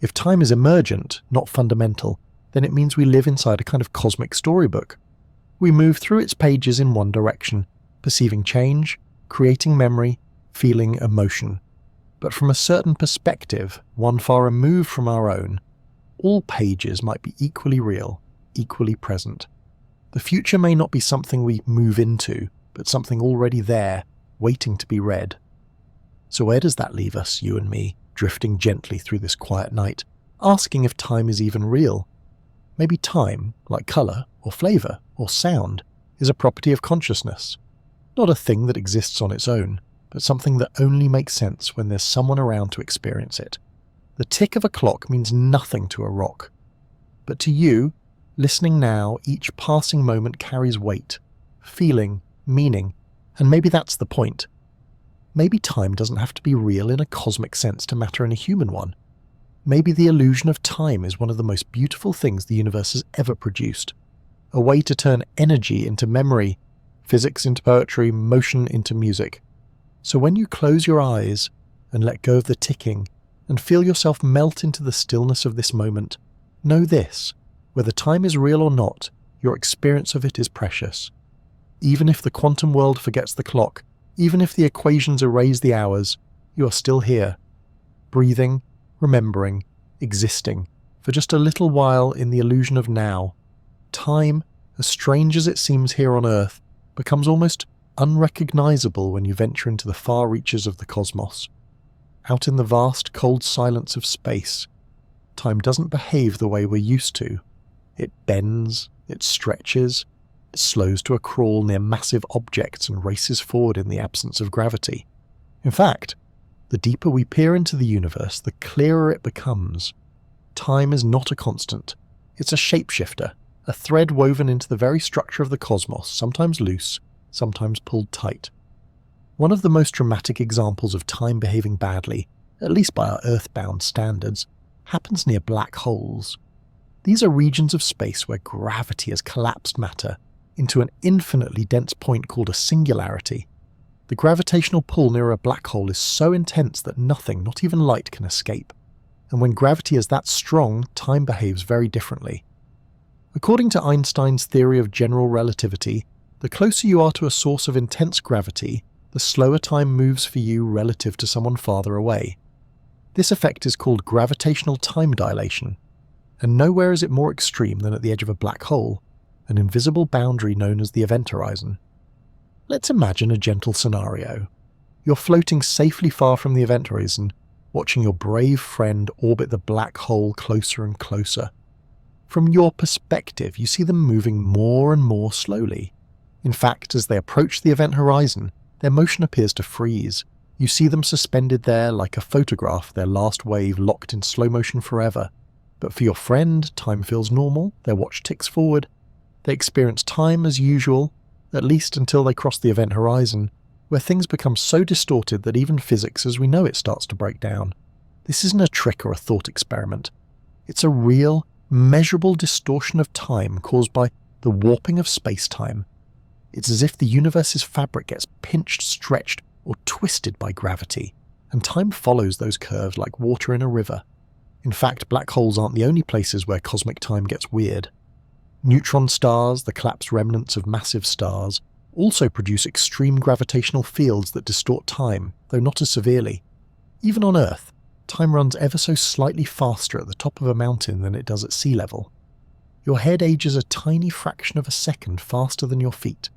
If time is emergent, not fundamental, then it means we live inside a kind of cosmic storybook. We move through its pages in one direction, perceiving change, creating memory, feeling emotion. But from a certain perspective, one far removed from our own, all pages might be equally real, equally present. The future may not be something we move into, but something already there, waiting to be read. So where does that leave us, you and me, drifting gently through this quiet night, asking if time is even real? Maybe time, like colour, or flavour, or sound, is a property of consciousness. Not a thing that exists on its own, but something that only makes sense when there's someone around to experience it. The tick of a clock means nothing to a rock. But to you, listening now, each passing moment carries weight, feeling, meaning, and maybe that's the point. Maybe time doesn't have to be real in a cosmic sense to matter in a human one. Maybe the illusion of time is one of the most beautiful things the universe has ever produced. A way to turn energy into memory, physics into poetry, motion into music. So when you close your eyes and let go of the ticking and feel yourself melt into the stillness of this moment, know this: whether time is real or not, your experience of it is precious. Even if the quantum world forgets the clock, even if the equations erase the hours, you are still here, breathing, remembering, existing, for just a little while in the illusion of now. Time, as strange as it seems here on Earth, becomes almost unrecognizable when you venture into the far reaches of the cosmos. Out in the vast, cold silence of space, time doesn't behave the way we're used to. It bends, it stretches, it slows to a crawl near massive objects and races forward in the absence of gravity. In fact, the deeper we peer into the universe, the clearer it becomes. Time is not a constant. It's a shapeshifter, a thread woven into the very structure of the cosmos, sometimes loose, sometimes pulled tight. One of the most dramatic examples of time behaving badly, at least by our earthbound standards, happens near black holes. These are regions of space where gravity has collapsed matter into an infinitely dense point called a singularity. The gravitational pull near a black hole is so intense that nothing, not even light, can escape. And when gravity is that strong, time behaves very differently. According to Einstein's theory of general relativity, the closer you are to a source of intense gravity, the slower time moves for you relative to someone farther away. This effect is called gravitational time dilation, and nowhere is it more extreme than at the edge of a black hole, an invisible boundary known as the event horizon. Let's imagine a gentle scenario. You're floating safely far from the event horizon, watching your brave friend orbit the black hole closer and closer. From your perspective, you see them moving more and more slowly. In fact, as they approach the event horizon, their motion appears to freeze. You see them suspended there like a photograph, their last wave locked in slow motion forever. But for your friend, time feels normal, their watch ticks forward, they experience time as usual, at least until they cross the event horizon, where things become so distorted that even physics as we know it starts to break down. This isn't a trick or a thought experiment. It's a real, measurable distortion of time caused by the warping of space-time. It's as if the universe's fabric gets pinched, stretched, or twisted by gravity, and time follows those curves like water in a river. In fact, black holes aren't the only places where cosmic time gets weird. Neutron stars, the collapsed remnants of massive stars, also produce extreme gravitational fields that distort time, though not as severely. Even on Earth, time runs ever so slightly faster at the top of a mountain than it does at sea level. Your head ages a tiny fraction of a second faster than your feet.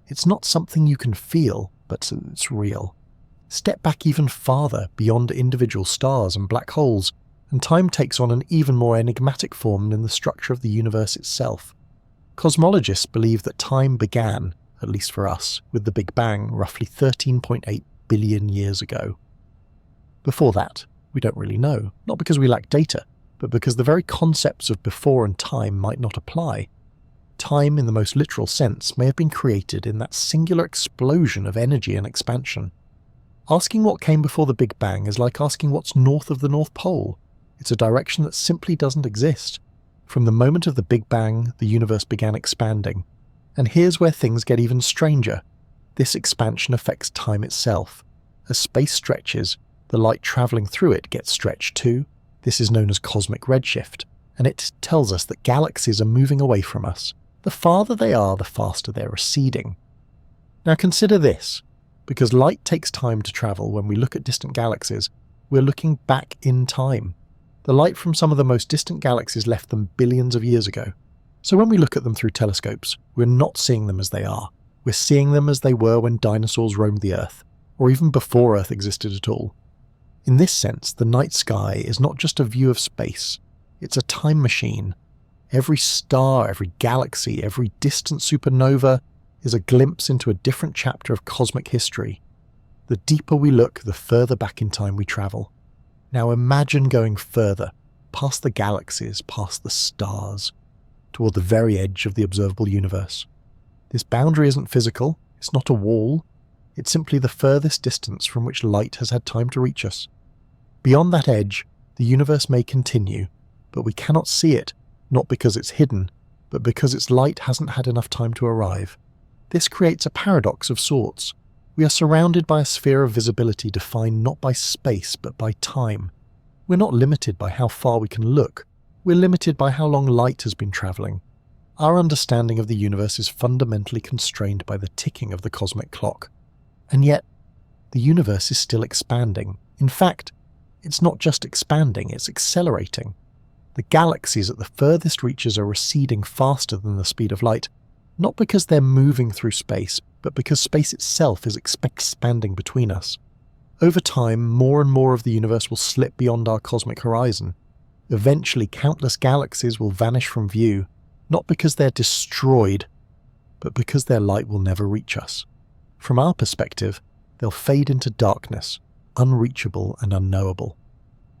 It's not something you can feel, but it's real. Step back even farther beyond individual stars and black holes, and time takes on an even more enigmatic form in the structure of the universe itself. Cosmologists believe that time began, at least for us, with the Big Bang roughly 13.8 billion years ago. Before that, we don't really know, not because we lack data, but because the very concepts of before and time might not apply. Time, in the most literal sense, may have been created in that singular explosion of energy and expansion. Asking what came before the Big Bang is like asking what's north of the North Pole. It's a direction that simply doesn't exist. From the moment of the Big Bang, the universe began expanding. And here's where things get even stranger. This expansion affects time itself. As space stretches, the light travelling through it gets stretched too. This is known as cosmic redshift, and it tells us that galaxies are moving away from us. The farther they are, the faster they're receding. Now consider this. Because light takes time to travel when we look at distant galaxies, we're looking back in time. The light from some of the most distant galaxies left them billions of years ago. So when we look at them through telescopes, we're not seeing them as they are. We're seeing them as they were when dinosaurs roamed the Earth, or even before Earth existed at all. In this sense, the night sky is not just a view of space, it's a time machine. Every star, every galaxy, every distant supernova is a glimpse into a different chapter of cosmic history. The deeper we look, the further back in time we travel. Now imagine going further, past the galaxies, past the stars, toward the very edge of the observable universe. This boundary isn't physical, it's not a wall, it's simply the furthest distance from which light has had time to reach us. Beyond that edge, the universe may continue, but we cannot see it, not because it's hidden, but because its light hasn't had enough time to arrive. This creates a paradox of sorts. We are surrounded by a sphere of visibility defined not by space but by time. We're not limited by how far we can look, we're limited by how long light has been travelling. Our understanding of the universe is fundamentally constrained by the ticking of the cosmic clock. And yet, the universe is still expanding. In fact, it's not just expanding, it's accelerating. The galaxies at the furthest reaches are receding faster than the speed of light, not because they're moving through space, but because space itself is expanding between us. Over time, more and more of the universe will slip beyond our cosmic horizon. Eventually, countless galaxies will vanish from view, not because they're destroyed, but because their light will never reach us. From our perspective, they'll fade into darkness, unreachable and unknowable.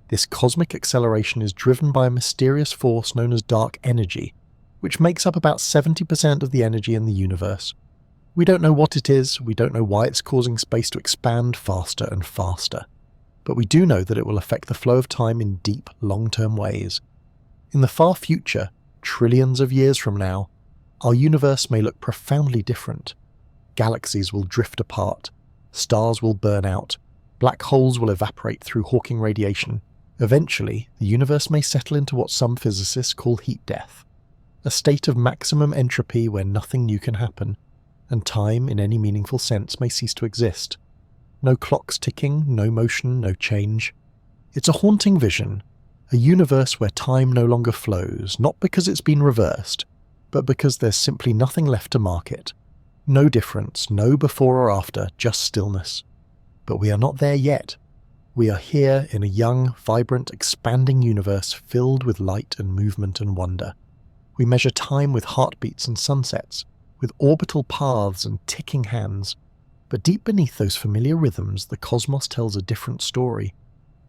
This cosmic acceleration is driven by a mysterious force known as dark energy, which makes up about 70% of the energy in the universe. We don't know what it is, we don't know why it's causing space to expand faster and faster, but we do know that it will affect the flow of time in deep, long-term ways. In the far future, trillions of years from now, our universe may look profoundly different. Galaxies will drift apart, stars will burn out, black holes will evaporate through Hawking radiation. Eventually, the universe may settle into what some physicists call heat death, a state of maximum entropy where nothing new can happen, and time, in any meaningful sense, may cease to exist. No clocks ticking, no motion, no change. It's a haunting vision, a universe where time no longer flows, not because it's been reversed, but because there's simply nothing left to mark it. No difference, no before or after, just stillness. But we are not there yet. We are here in a young, vibrant, expanding universe filled with light and movement and wonder. We measure time with heartbeats and sunsets, with orbital paths and ticking hands. But deep beneath those familiar rhythms, the cosmos tells a different story.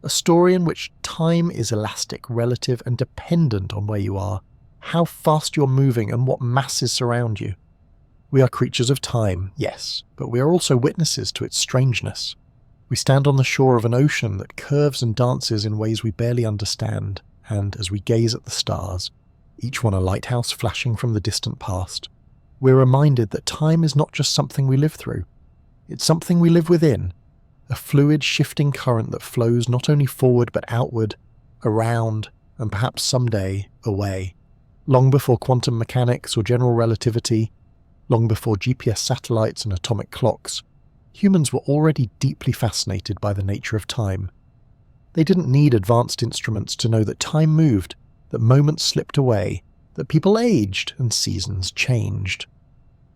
A story in which time is elastic, relative, and dependent on where you are, how fast you're moving, and what masses surround you. We are creatures of time, yes, but we are also witnesses to its strangeness. We stand on the shore of an ocean that curves and dances in ways we barely understand, and as we gaze at the stars, each one a lighthouse flashing from the distant past, we're reminded that time is not just something we live through. It's something we live within, a fluid, shifting current that flows not only forward but outward, around, and perhaps someday away. Long before quantum mechanics or general relativity, long before GPS satellites and atomic clocks, humans were already deeply fascinated by the nature of time. They didn't need advanced instruments to know that time moved, that moments slipped away, that people aged and seasons changed.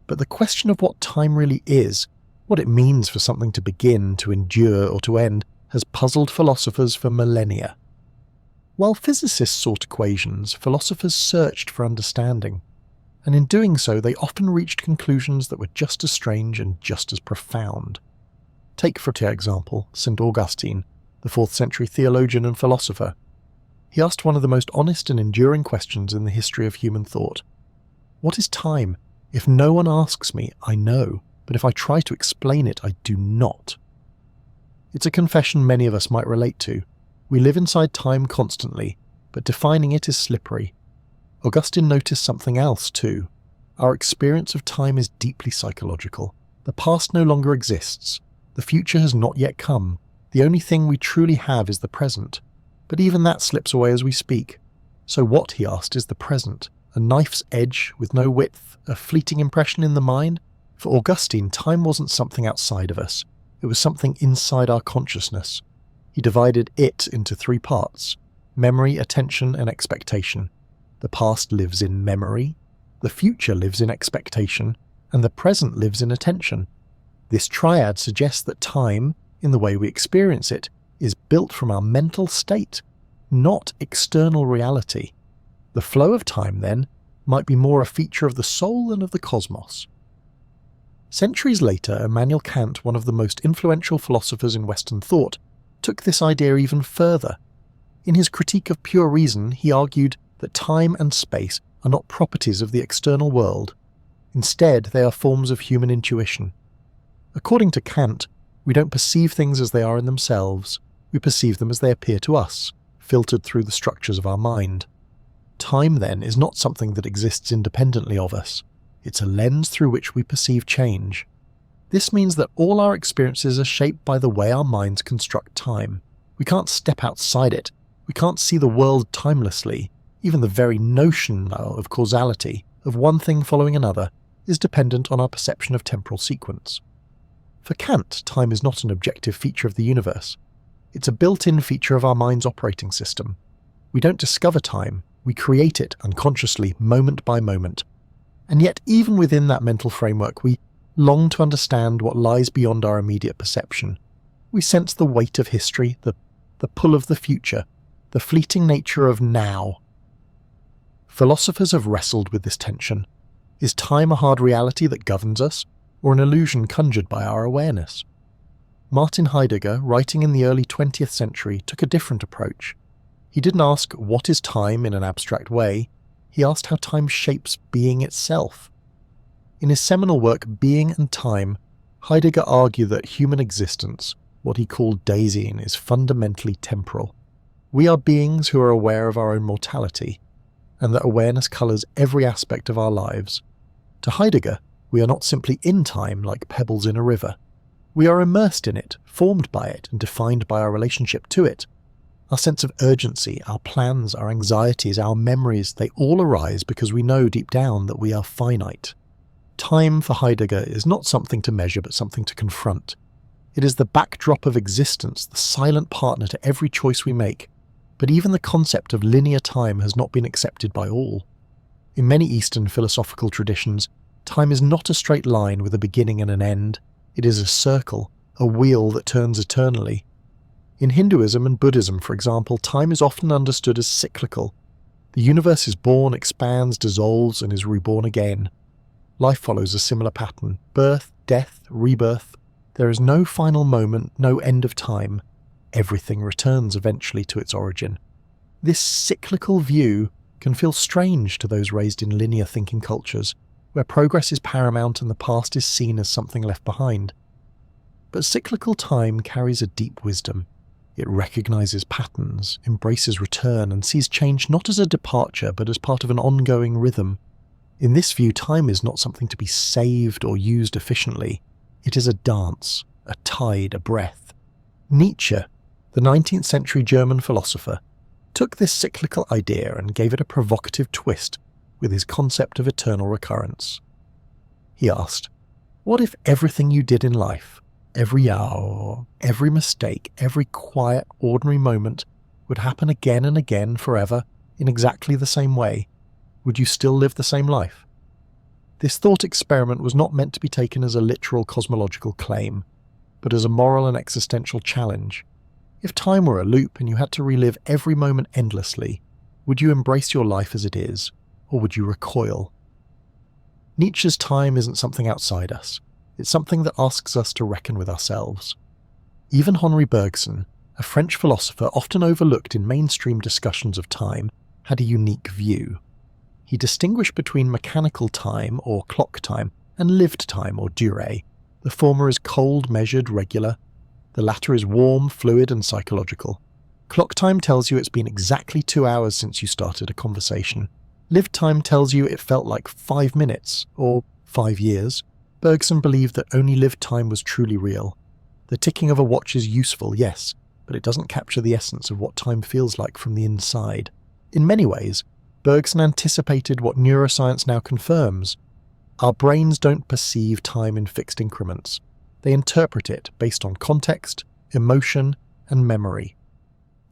But the question of what time really is, what it means for something to begin, to endure, or to end, has puzzled philosophers for millennia. While physicists sought equations, philosophers searched for understanding. And in doing so, they often reached conclusions that were just as strange and just as profound. Take, for example, St. Augustine, the 4th century theologian and philosopher. He asked one of the most honest and enduring questions in the history of human thought. What is time? If no one asks me, I know, but if I try to explain it, I do not. It's a confession many of us might relate to. We live inside time constantly, but defining it is slippery. Augustine noticed something else too. Our experience of time is deeply psychological. The past no longer exists. The future has not yet come. The only thing we truly have is the present. But even that slips away as we speak. So what, he asked, is the present? A knife's edge with no width, a fleeting impression in the mind? For Augustine, time wasn't something outside of us. It was something inside our consciousness. He divided it into 3 parts: memory, attention, and expectation. The past lives in memory, the future lives in expectation, and the present lives in attention. This triad suggests that time, in the way we experience it, is built from our mental state, not external reality. The flow of time, then, might be more a feature of the soul than of the cosmos. Centuries later, Immanuel Kant, one of the most influential philosophers in Western thought, took this idea even further. In his Critique of Pure Reason, he argued that time and space are not properties of the external world. Instead, they are forms of human intuition. According to Kant, we don't perceive things as they are in themselves, we perceive them as they appear to us, filtered through the structures of our mind. Time, then, is not something that exists independently of us. It's a lens through which we perceive change. This means that all our experiences are shaped by the way our minds construct time. We can't step outside it. We can't see the world timelessly. Even the very notion now of causality, of one thing following another, is dependent on our perception of temporal sequence. For Kant, time is not an objective feature of the universe. It's a built-in feature of our mind's operating system. We don't discover time, we create it unconsciously, moment by moment. And yet, even within that mental framework, we long to understand what lies beyond our immediate perception. We sense the weight of history, the pull of the future, the fleeting nature of now. Philosophers have wrestled with this tension. Is time a hard reality that governs us, or an illusion conjured by our awareness? Martin Heidegger, writing in the early 20th century, took a different approach. He didn't ask what is time in an abstract way, he asked how time shapes being itself. In his seminal work Being and Time, Heidegger argued that human existence, what he called Dasein, is fundamentally temporal. We are beings who are aware of our own mortality, and that awareness colours every aspect of our lives. To Heidegger, we are not simply in time like pebbles in a river. We are immersed in it, formed by it, and defined by our relationship to it. Our sense of urgency, our plans, our anxieties, our memories, they all arise because we know deep down that we are finite. Time, for Heidegger, is not something to measure but something to confront. It is the backdrop of existence, the silent partner to every choice we make. But even the concept of linear time has not been accepted by all. In many Eastern philosophical traditions, time is not a straight line with a beginning and an end. It is a circle, a wheel that turns eternally. In Hinduism and Buddhism, for example, time is often understood as cyclical. The universe is born, expands, dissolves, and is reborn again. Life follows a similar pattern: birth, death, rebirth. There is no final moment, no end of time. everything returns eventually to its origin. This cyclical view can feel strange to those raised in linear thinking cultures, where progress is paramount and the past is seen as something left behind. But cyclical time carries a deep wisdom. It recognizes patterns, embraces return, and sees change not as a departure but as part of an ongoing rhythm. In this view, time is not something to be saved or used efficiently. It is a dance, a tide, a breath. Nietzsche, the 19th century German philosopher, took this cyclical idea and gave it a provocative twist with his concept of eternal recurrence. He asked, "What if everything you did in life, every hour, every mistake, every quiet, ordinary moment would happen again and again forever in exactly the same way? Would you still live the same life?" This thought experiment was not meant to be taken as a literal cosmological claim, but as a moral and existential challenge. If time were a loop and you had to relive every moment endlessly, would you embrace your life as it is, or would you recoil? Nietzsche's time isn't something outside us. It's something that asks us to reckon with ourselves. Even Henri Bergson, a French philosopher often overlooked in mainstream discussions of time, had a unique view. He distinguished between mechanical time, or clock time, and lived time, or durée. The former is cold, measured, regular. The latter is warm, fluid, and psychological. Clock time tells you it's been exactly 2 hours since you started a conversation. Lived time tells you it felt like 5 minutes, or 5 years. Bergson believed that only lived time was truly real. The ticking of a watch is useful, yes, but it doesn't capture the essence of what time feels like from the inside. In many ways, Bergson anticipated what neuroscience now confirms. Our brains don't perceive time in fixed increments. They interpret it based on context, emotion, and memory.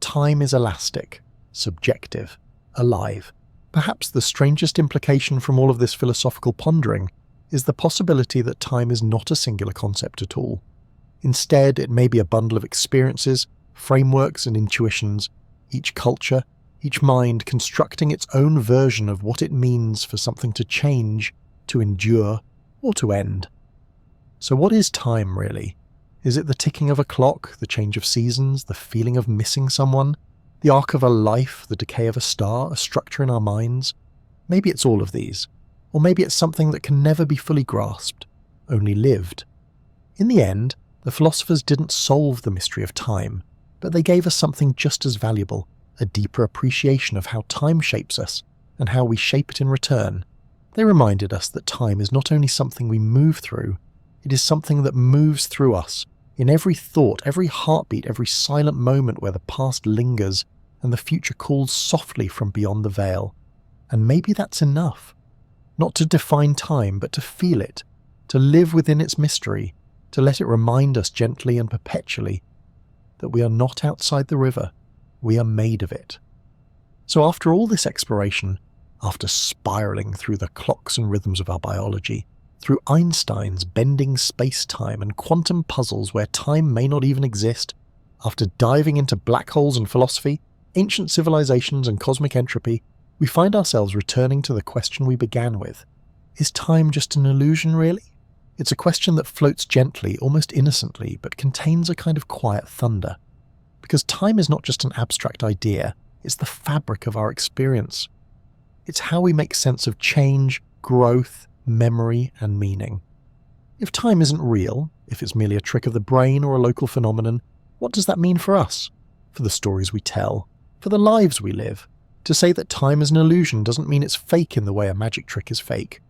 Time is elastic, subjective, alive. Perhaps the strangest implication from all of this philosophical pondering is the possibility that time is not a singular concept at all. Instead, it may be a bundle of experiences, frameworks, and intuitions, each culture, each mind constructing its own version of what it means for something to change, to endure, or to end. So what is time, really? Is it the ticking of a clock, the change of seasons, the feeling of missing someone, the arc of a life, the decay of a star, a structure in our minds? Maybe it's all of these. Or maybe it's something that can never be fully grasped, only lived. In the end, the philosophers didn't solve the mystery of time, but they gave us something just as valuable, a deeper appreciation of how time shapes us and how we shape it in return. They reminded us that time is not only something we move through, it is something that moves through us, in every thought, every heartbeat, every silent moment where the past lingers and the future calls softly from beyond the veil. And maybe that's enough. Not to define time, but to feel it, to live within its mystery, to let it remind us gently and perpetually that we are not outside the river, we are made of it. So after all this exploration, after spiraling through the clocks and rhythms of our biology, through Einstein's bending space-time and quantum puzzles where time may not even exist, after diving into black holes and philosophy, ancient civilizations and cosmic entropy, we find ourselves returning to the question we began with. Is time just an illusion, really? It's a question that floats gently, almost innocently, but contains a kind of quiet thunder. Because time is not just an abstract idea, it's the fabric of our experience. It's how we make sense of change, growth, memory, and meaning. If time isn't real, if it's merely a trick of the brain or a local phenomenon, what does that mean for us? For the stories we tell? For the lives we live? To say that time is an illusion doesn't mean it's fake in the way a magic trick is fake.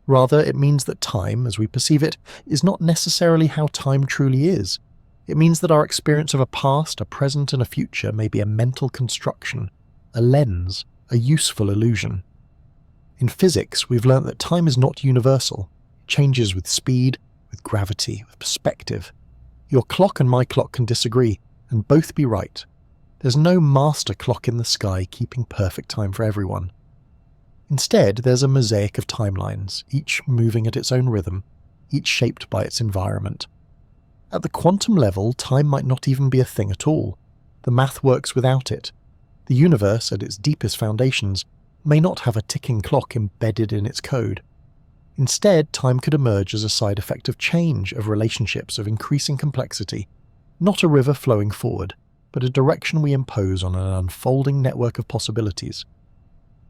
Rather, it means that time, as we perceive it, is not necessarily how time truly is. It means that our experience of a past, a present, and a future may be a mental construction, a lens, a useful illusion. In physics, we've learnt that time is not universal. It changes with speed, with gravity, with perspective. Your clock and my clock can disagree, and both be right. There's no master clock in the sky keeping perfect time for everyone. Instead, there's a mosaic of timelines, each moving at its own rhythm, each shaped by its environment. At the quantum level, time might not even be a thing at all. The math works without it. The universe, at its deepest foundations, may not have a ticking clock embedded in its code. Instead, time could emerge as a side effect of change, of relationships, of increasing complexity, not a river flowing forward, but a direction we impose on an unfolding network of possibilities.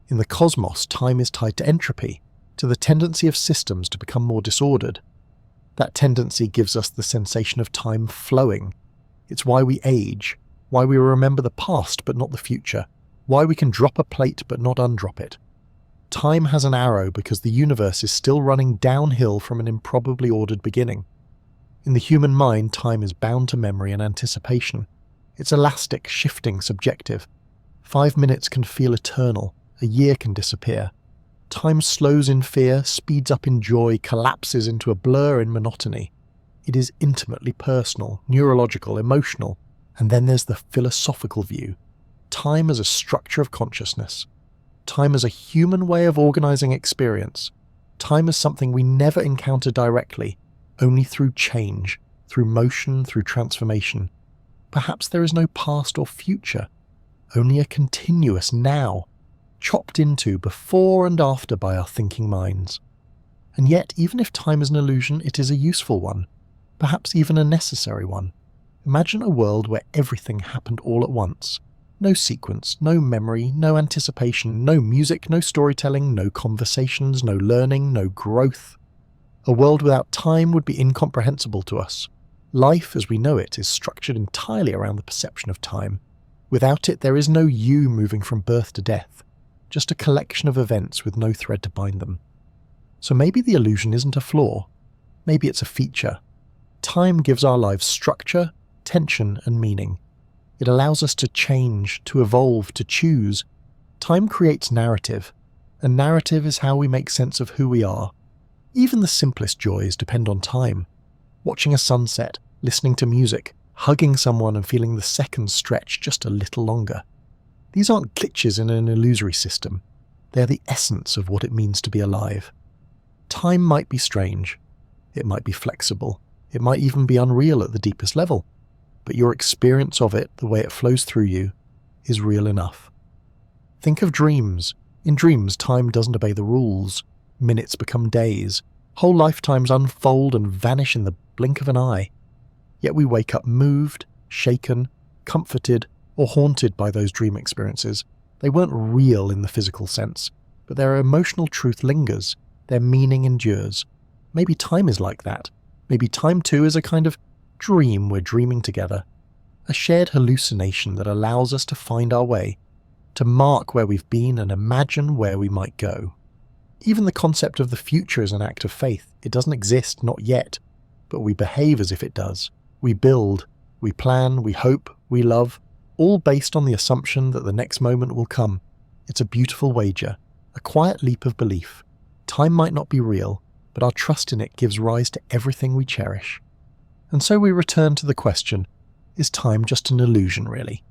In the cosmos, time is tied to entropy, to the tendency of systems to become more disordered. That tendency gives us the sensation of time flowing. It's why we age, why we remember the past but not the future, why we can drop a plate but not undrop it. Time has an arrow because the universe is still running downhill from an improbably ordered beginning. In the human mind, time is bound to memory and anticipation. It's elastic, shifting, subjective. 5 minutes can feel eternal, a year can disappear. Time slows in fear, speeds up in joy, collapses into a blur in monotony. It is intimately personal, neurological, emotional, and then there's the philosophical view. Time as a structure of consciousness. Time as a human way of organizing experience. Time as something we never encounter directly, only through change, through motion, through transformation. Perhaps there is no past or future, only a continuous now, chopped into before and after by our thinking minds. And yet, even if time is an illusion, it is a useful one, perhaps even a necessary one. Imagine a world where everything happened all at once. No sequence, no memory, no anticipation, no music, no storytelling, no conversations, no learning, no growth. A world without time would be incomprehensible to us. Life as we know it is structured entirely around the perception of time. Without it, there is no you moving from birth to death, just a collection of events with no thread to bind them. So maybe the illusion isn't a flaw. Maybe it's a feature. Time gives our lives structure, tension, and meaning. It allows us to change, to evolve, to choose. Time creates narrative, and narrative is how we make sense of who we are. Even the simplest joys depend on time. Watching a sunset, listening to music, hugging someone and feeling the seconds stretch just a little longer. These aren't glitches in an illusory system. They're the essence of what it means to be alive. Time might be strange. It might be flexible. It might even be unreal at the deepest level. But your experience of it, the way it flows through you, is real enough. Think of dreams. In dreams, time doesn't obey the rules. Minutes become days. Whole lifetimes unfold and vanish in the blink of an eye. Yet we wake up moved, shaken, comforted, or haunted by those dream experiences. They weren't real in the physical sense, but their emotional truth lingers, their meaning endures. Maybe time is like that. Maybe time too is a kind of dream we're dreaming together. A shared hallucination that allows us to find our way, to mark where we've been and imagine where we might go. Even the concept of the future is an act of faith. It doesn't exist, not yet, but we behave as if it does. We build, we plan, we hope, we love, all based on the assumption that the next moment will come. It's a beautiful wager, a quiet leap of belief. Time might not be real, but our trust in it gives rise to everything we cherish. And so we return to the question, is time just an illusion, really?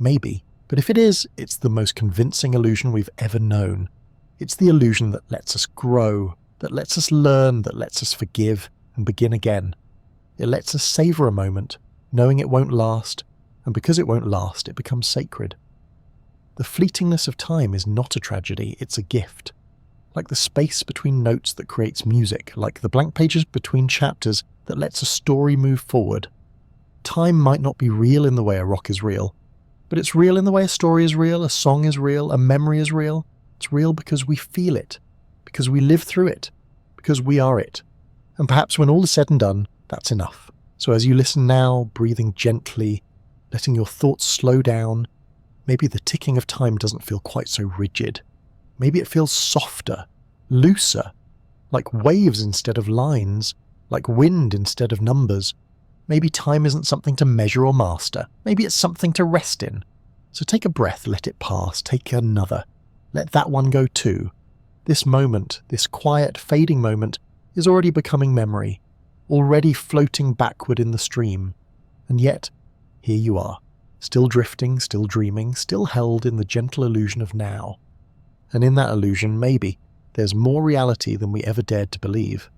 Maybe, but if it is, it's the most convincing illusion we've ever known. It's the illusion that lets us grow, that lets us learn, that lets us forgive and begin again. It lets us savor a moment, knowing it won't last, and because it won't last, it becomes sacred. The fleetingness of time is not a tragedy, it's a gift. Like the space between notes that creates music, like the blank pages between chapters that lets a story move forward. Time might not be real in the way a rock is real, but it's real in the way a story is real, a song is real, a memory is real. It's real because we feel it, because we live through it, because we are it. And perhaps when all is said and done, that's enough. So as you listen now, breathing gently, letting your thoughts slow down, maybe the ticking of time doesn't feel quite so rigid. Maybe it feels softer, looser, like waves instead of lines, like wind instead of numbers. Maybe time isn't something to measure or master. Maybe it's something to rest in. So take a breath, let it pass, take another. Let that one go too. This moment, this quiet, fading moment, is already becoming memory, already floating backward in the stream. And yet, here you are, still drifting, still dreaming, still held in the gentle illusion of now. And in that illusion, maybe, there's more reality than we ever dared to believe.